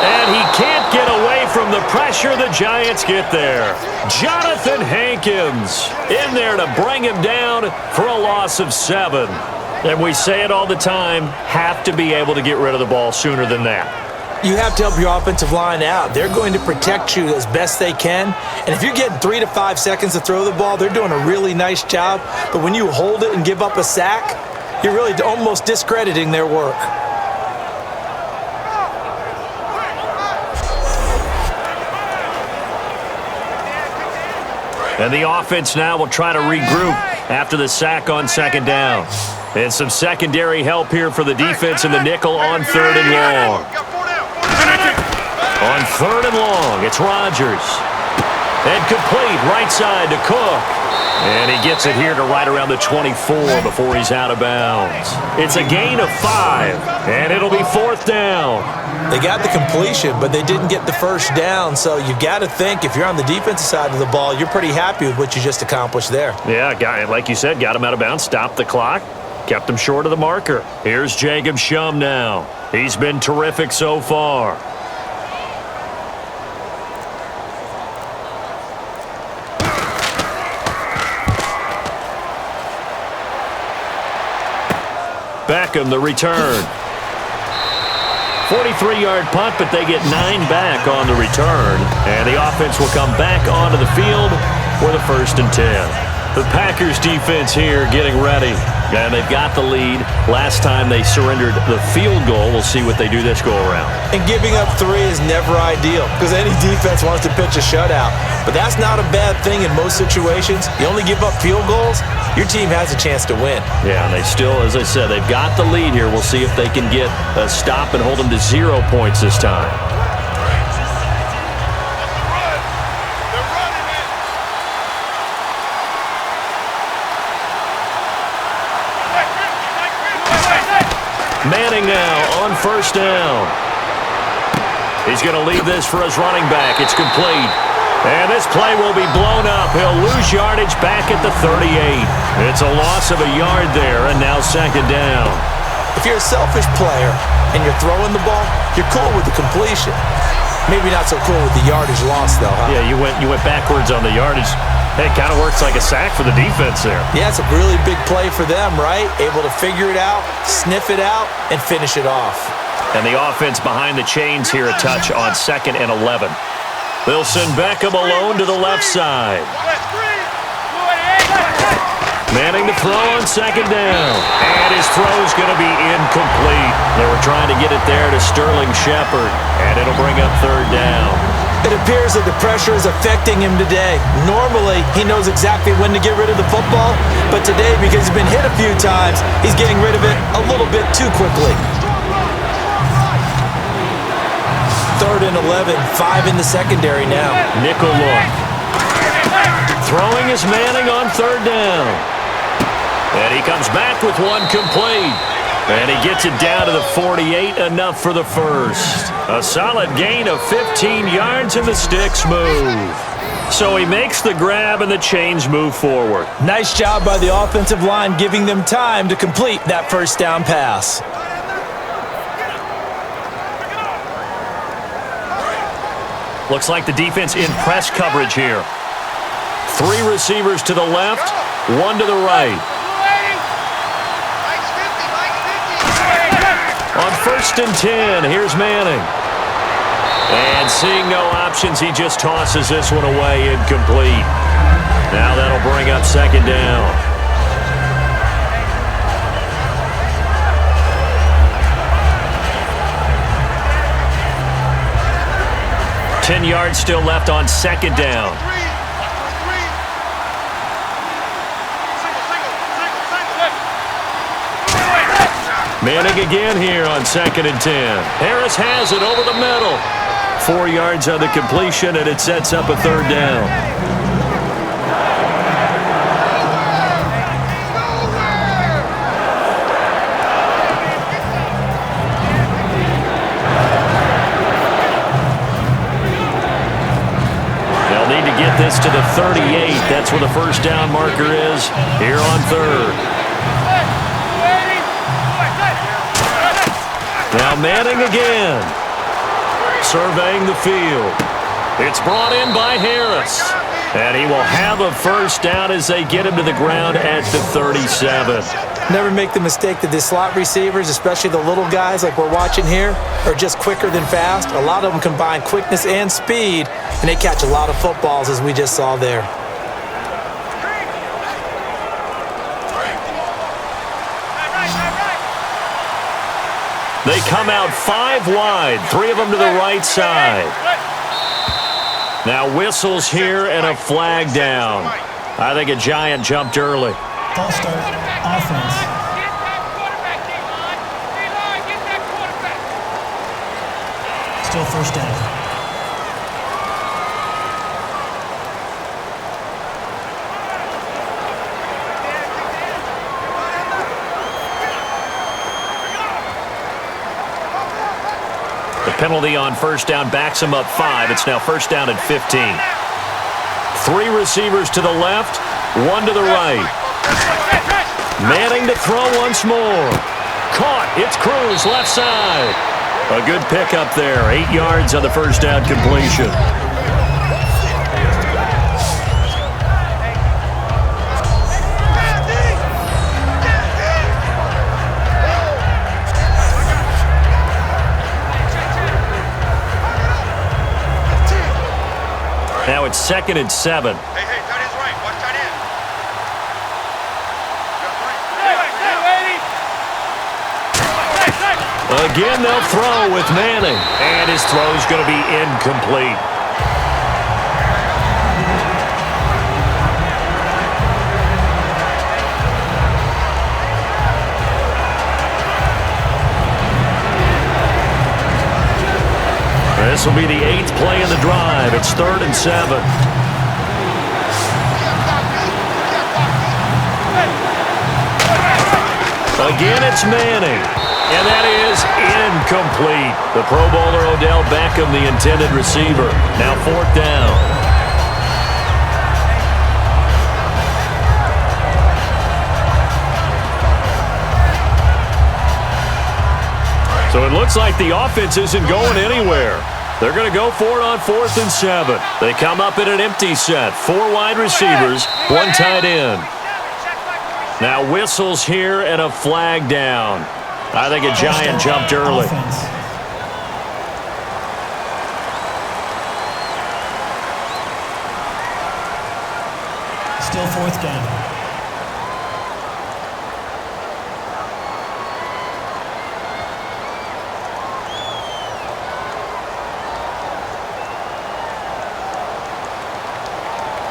And he can't get away from the pressure. The Giants get there. Jonathan Hankins in there to bring him down for a loss of 7. And we say it all the time, have to be able to get rid of the ball sooner than that. You have to help your offensive line out. They're going to protect you as best they can. And if you're getting 3 to 5 seconds to throw the ball, they're doing a really nice job. But when you hold it and give up a sack, you're really almost discrediting their work. And the offense now will try to regroup after the sack on second down. And some secondary help here for the defense in the nickel on 3rd and long. On 3rd and long, it's Rodgers. And complete right side to Cook. And he gets it here to right around the 24 before he's out of bounds. It's a gain of 5, and it'll be 4th down. They got the completion, but they didn't get the first down. So you got to think if you're on the defensive side of the ball, you're pretty happy with what you just accomplished there. Yeah, like you said, got him out of bounds, stopped the clock, kept him short of the marker. Here's Jacob Shum now. He's been terrific so far. Beckham, the return. 43-yard punt, but they get 9 back on the return. And the offense will come back onto the field for the 1st and 10. The Packers defense here getting ready. And they've got the lead. Last time they surrendered the field goal. We'll see what they do this go-around. And giving up 3 is never ideal because any defense wants to pitch a shutout. But that's not a bad thing in most situations. You only give up field goals, your team has a chance to win. Yeah, and they still, as I said, they've got the lead here. We'll see if they can get a stop and hold them to 0 points this time. Manning now on first down. He's going to leave this for his running back. It's complete. And this play will be blown up. He'll lose yardage back at the 38. It's a loss of a yard there, and now second down. If you're a selfish player and you're throwing the ball, you're cool with the completion. Maybe not so cool with the yardage loss, though, huh? Yeah, you went backwards on the yardage. It kind of works like a sack for the defense there. Yeah, it's a really big play for them, right? Able to figure it out, sniff it out, and finish it off. And the offense behind the chains here a touch on 2nd and 11. They'll send Beckham alone to the left side. Manning to throw on 2nd down. And his throw's going to be incomplete. They were trying to get it there to Sterling Shepard, and it'll bring up 3rd down. It appears that the pressure is affecting him today. Normally, he knows exactly when to get rid of the football, but today, because he's been hit a few times, he's getting rid of it a little bit too quickly. 3rd and 11, 5 in the secondary now. Nickel look. Throwing is Manning on 3rd down. And he comes back with one complete. And he gets it down to the 48, enough for the first. A solid gain of 15 yards, and the sticks move. So he makes the grab, and the chains move forward. Nice job by the offensive line, giving them time to complete that first down pass. Looks like the defense in press coverage here. 3 receivers to the left, 1 to the right. On 1st and 10, here's Manning. And seeing no options, he just tosses this one away, incomplete. Now that'll bring up 2nd down. Ten yards still left on 2nd down. Manning again here on 2nd and 10. Harris has it over the middle. 4 yards on the completion, and it sets up a 3rd down. They'll need to get this to the 38. That's where the first down marker is here on 3rd. Now Manning again, surveying the field. It's brought in by Harris, and he will have a first down as they get him to the ground at the 37. Never make the mistake that the slot receivers, especially the little guys like we're watching here, are just quicker than fast. A lot of them combine quickness and speed, and they catch a lot of footballs, as we just saw there. They come out 5 wide, 3 of them to the right side. Now whistles here and a flag down. I think a Giant jumped early. False start, offense. Still 1st down. The penalty on 1st down backs him up 5. It's now 1st down at 15. 3 receivers to the left, 1 to the right. Manning to throw once more. Caught. It's Cruz, left side. A good pickup there. 8 yards on the first down completion. Now it's 2nd and 7. Hey, tight end's right. Watch tight end. Again, they'll throw with Manning. And his throw's going to be incomplete. This will be the 8th play of the drive. It's 3rd and 7. Again, it's Manning. And that is incomplete. The Pro Bowler Odell Beckham, the intended receiver. Now 4th down. So it looks like the offense isn't going anywhere. They're going to go for it on 4th and 7. They come up in an empty set. 4 wide receivers, 1 tight end. Now whistles here and a flag down. I think a Giant jumped early. Still 4th down.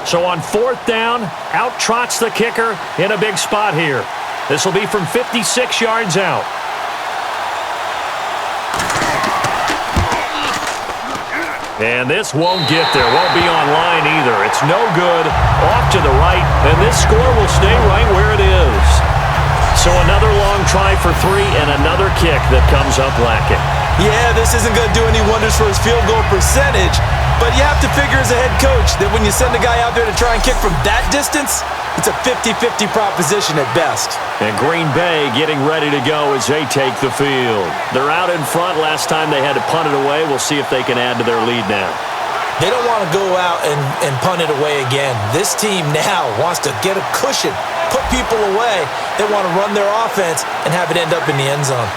So on 4th down, out trots the kicker in a big spot here. This will be from 56 yards out. And this won't get there. Won't be on line either. It's no good. Off to the right, and this score will stay right where it is. So another long try for 3 and another kick that comes up lacking. Yeah, this isn't going to do any wonders for his field goal percentage, but you have to figure as a head coach that when you send a guy out there to try and kick from that distance, it's a 50-50 proposition at best. And Green Bay getting ready to go as they take the field. They're out in front. Last time they had to punt it away. We'll see if they can add to their lead now. They don't want to go out and punt it away again. This team now wants to get a cushion, put people away. They want to run their offense and have it end up in the end zone.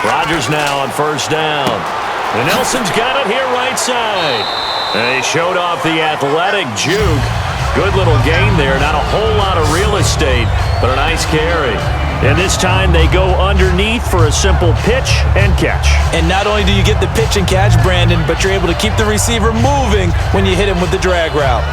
Rodgers now on 1st down. And Nelson's got it here right side. And he showed off the athletic juke. Good little gain there. Not a whole lot of real estate, but a nice carry. And this time they go underneath for a simple pitch and catch. And not only do you get the pitch and catch, Brandon, but you're able to keep the receiver moving when you hit him with the drag route.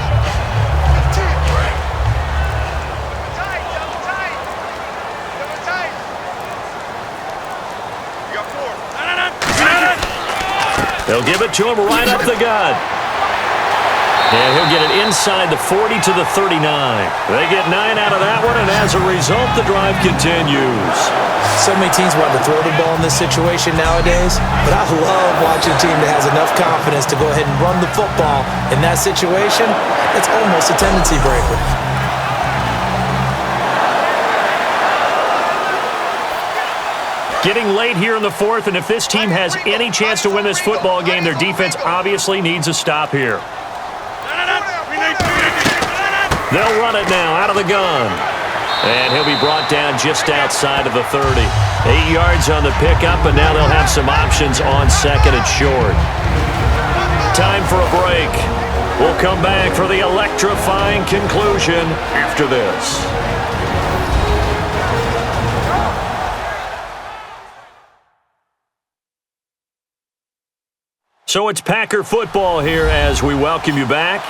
They'll give it to him right up the gut. And he'll get it inside the 40 to the 39. They get 9 out of that one, and as a result, the drive continues. So many teams want to throw the ball in this situation nowadays, but I love watching a team that has enough confidence to go ahead and run the football in that situation. It's almost a tendency breaker. Getting late here in the 4th, and if this team has any chance to win this football game, their defense obviously needs a stop here. They'll run it now out of the gun. And he'll be brought down just outside of the 30. 8 yards on the pickup, and now they'll have some options on 2nd and short. Time for a break. We'll come back for the electrifying conclusion after this. So it's Packer football here as we welcome you back.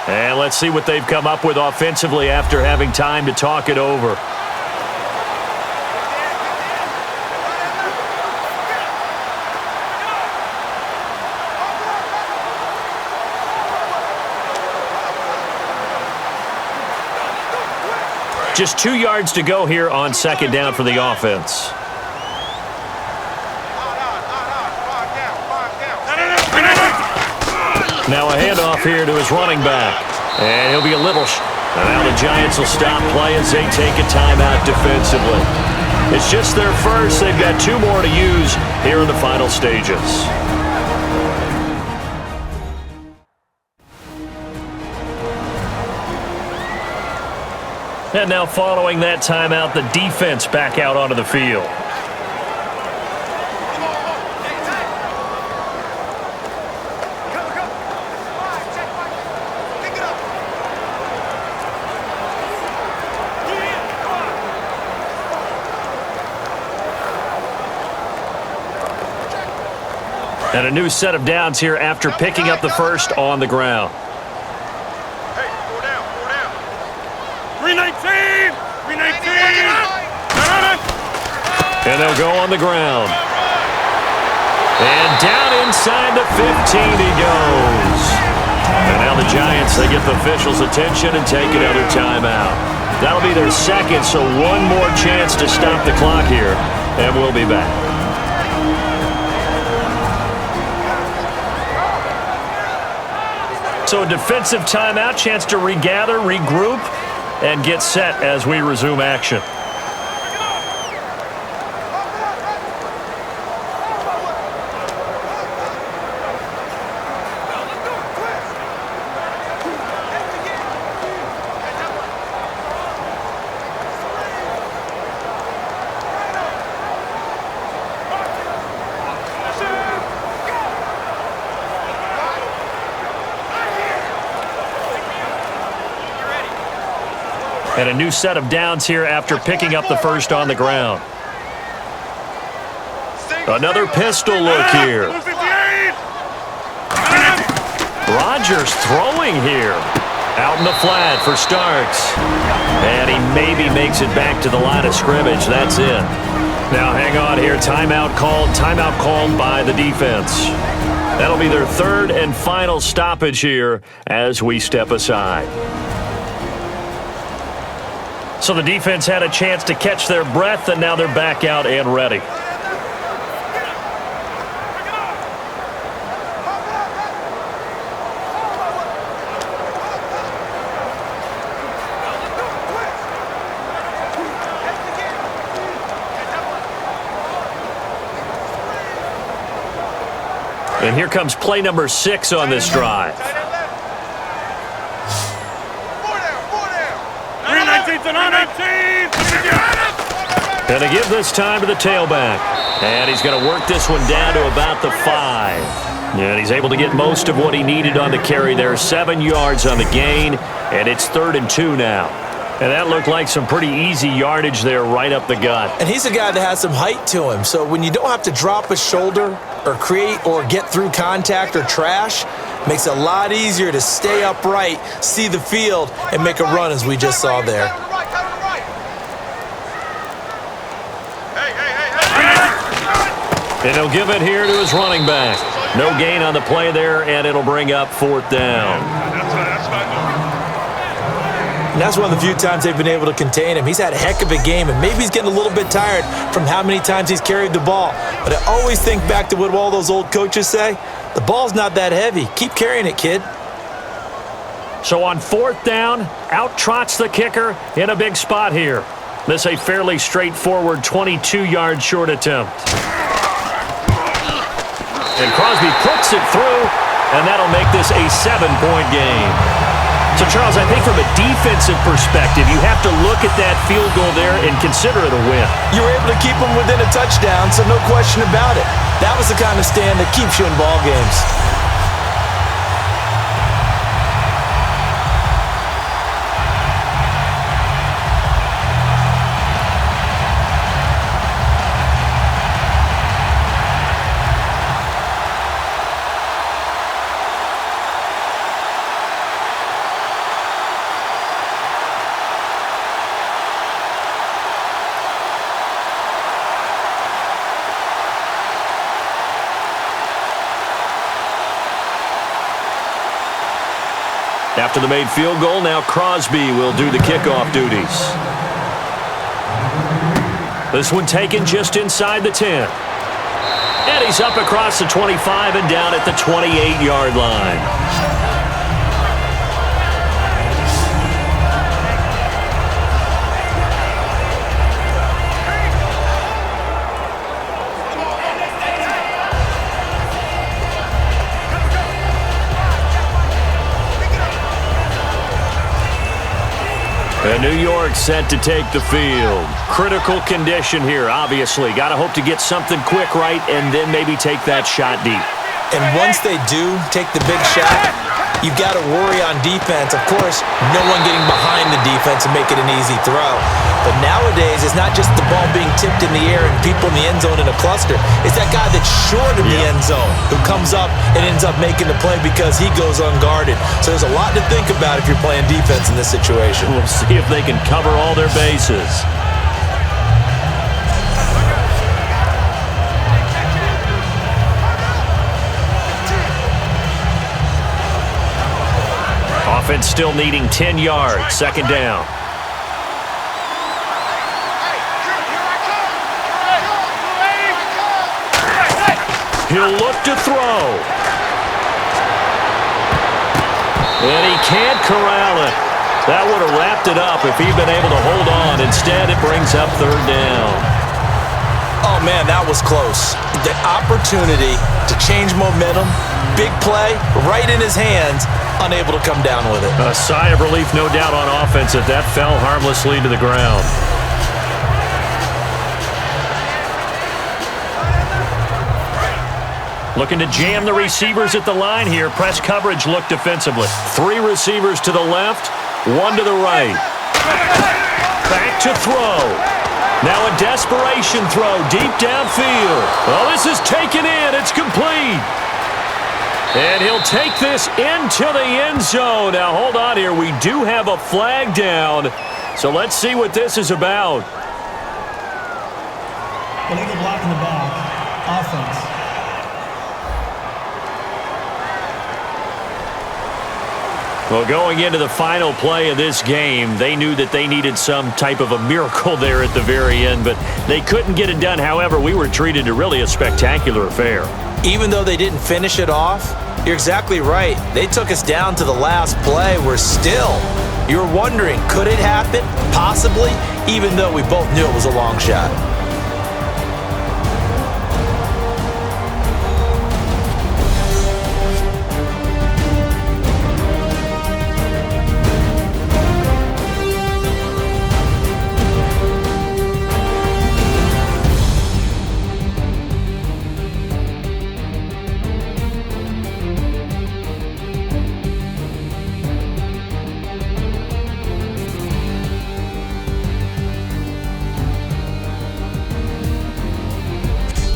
And let's see what they've come up with offensively after having time to talk it over. Just 2 yards to go here on 2nd down for the offense. Now a handoff here to his running back. And he'll be a little... And now the Giants will stop play as they take a timeout defensively. It's just their first. They've got 2 more to use here in the final stages. And now following that timeout, the defense back out onto the field. And a new set of downs here after picking up the first on the ground. Hey, 4 down, 4 down. 319! 319! And they'll go on the ground. And down inside the 15 he goes. And now the Giants, they get the officials' attention and take another timeout. That'll be their second, so one more chance to stop the clock here, and we'll be back. So a defensive timeout, chance to regather, regroup, and get set as we resume action. And a new set of downs here after picking up the first on the ground. Another pistol look here. Rodgers throwing here. Out in the flat for Starks. And he maybe makes it back to the line of scrimmage. That's it. Now hang on here. Timeout called by the defense. That'll be their third and final stoppage here as we step aside. So the defense had a chance to catch their breath, and now they're back out and ready. And here comes play number 6 on this drive. And to give this time to the tailback. And he's going to work this one down to about the 5. And he's able to get most of what he needed on the carry there. 7 yards on the gain, and it's 3rd and 2 now. And that looked like some pretty easy yardage there right up the gut. And he's a guy that has some height to him. So when you don't have to drop a shoulder or create or get through contact or trash, makes it a lot easier to stay upright, see the field, and make a run as we just saw there. And he'll give it here to his running back. No gain on the play there, and it'll bring up 4th down. And that's one of the few times they've been able to contain him. He's had a heck of a game, and maybe he's getting a little bit tired from how many times he's carried the ball. But I always think back to what all those old coaches say. The ball's not that heavy. Keep carrying it, kid. So on 4th down, out trots the kicker in a big spot here. This a fairly straightforward 22-yard short attempt. And Crosby puts it through, and that'll make this a 7-point game. So, Charles, I think from a defensive perspective, you have to look at that field goal there and consider it a win. You were able to keep them within a touchdown, so no question about it. That was the kind of stand that keeps you in ball games. After the made field goal, now Crosby will do the kickoff duties. This one taken just inside the 10. And he's up across the 25 and down at the 28-yard line. And New York set to take the field. Critical condition here, obviously. Got to hope to get something quick right and then maybe take that shot deep. And once they do take the big shot, you've got to worry on defense. Of course, no one getting behind the defense and make it an easy throw. But nowadays, it's not just the ball being tipped in the air and people in the end zone in a cluster. It's that guy that's short of the end zone who comes up and ends up making the play because he goes unguarded. So there's a lot to think about if you're playing defense in this situation. We'll see if they can cover all their bases. Offense still needing 10 yards. 2nd down. He'll look to throw. And he can't corral it. That would have wrapped it up if he'd been able to hold on. Instead, it brings up third down. Oh, man, that was close. The opportunity to change momentum, big play, right in his hands, unable to come down with it. A sigh of relief, no doubt, on offense that fell harmlessly to the ground. Looking to jam the receivers at the line here. Press coverage look defensively. 3 receivers to the left, 1 to the right. Back to throw. Now a desperation throw deep downfield. Well, this is taken in. It's complete. And he'll take this into the end zone. Now, hold on here. We do have a flag down. So let's see what this is about. Illegal block in the back. Offense. Well, going into the final play of this game, they knew that they needed some type of a miracle there at the very end, but they couldn't get it done. However, we were treated to really a spectacular affair. Even though they didn't finish it off, you're exactly right. They took us down to the last play. We're still, you're wondering, could it happen? Possibly, even though we both knew it was a long shot.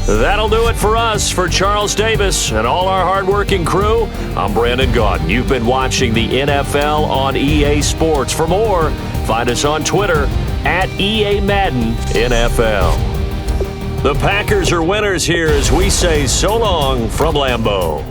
That'll do it for us. For Charles Davis and all our hardworking crew, I'm Brandon Gaudin. You've been watching the NFL on EA Sports. For more, find us on Twitter at EA Madden NFL. The Packers are winners here as we say so long from Lambeau.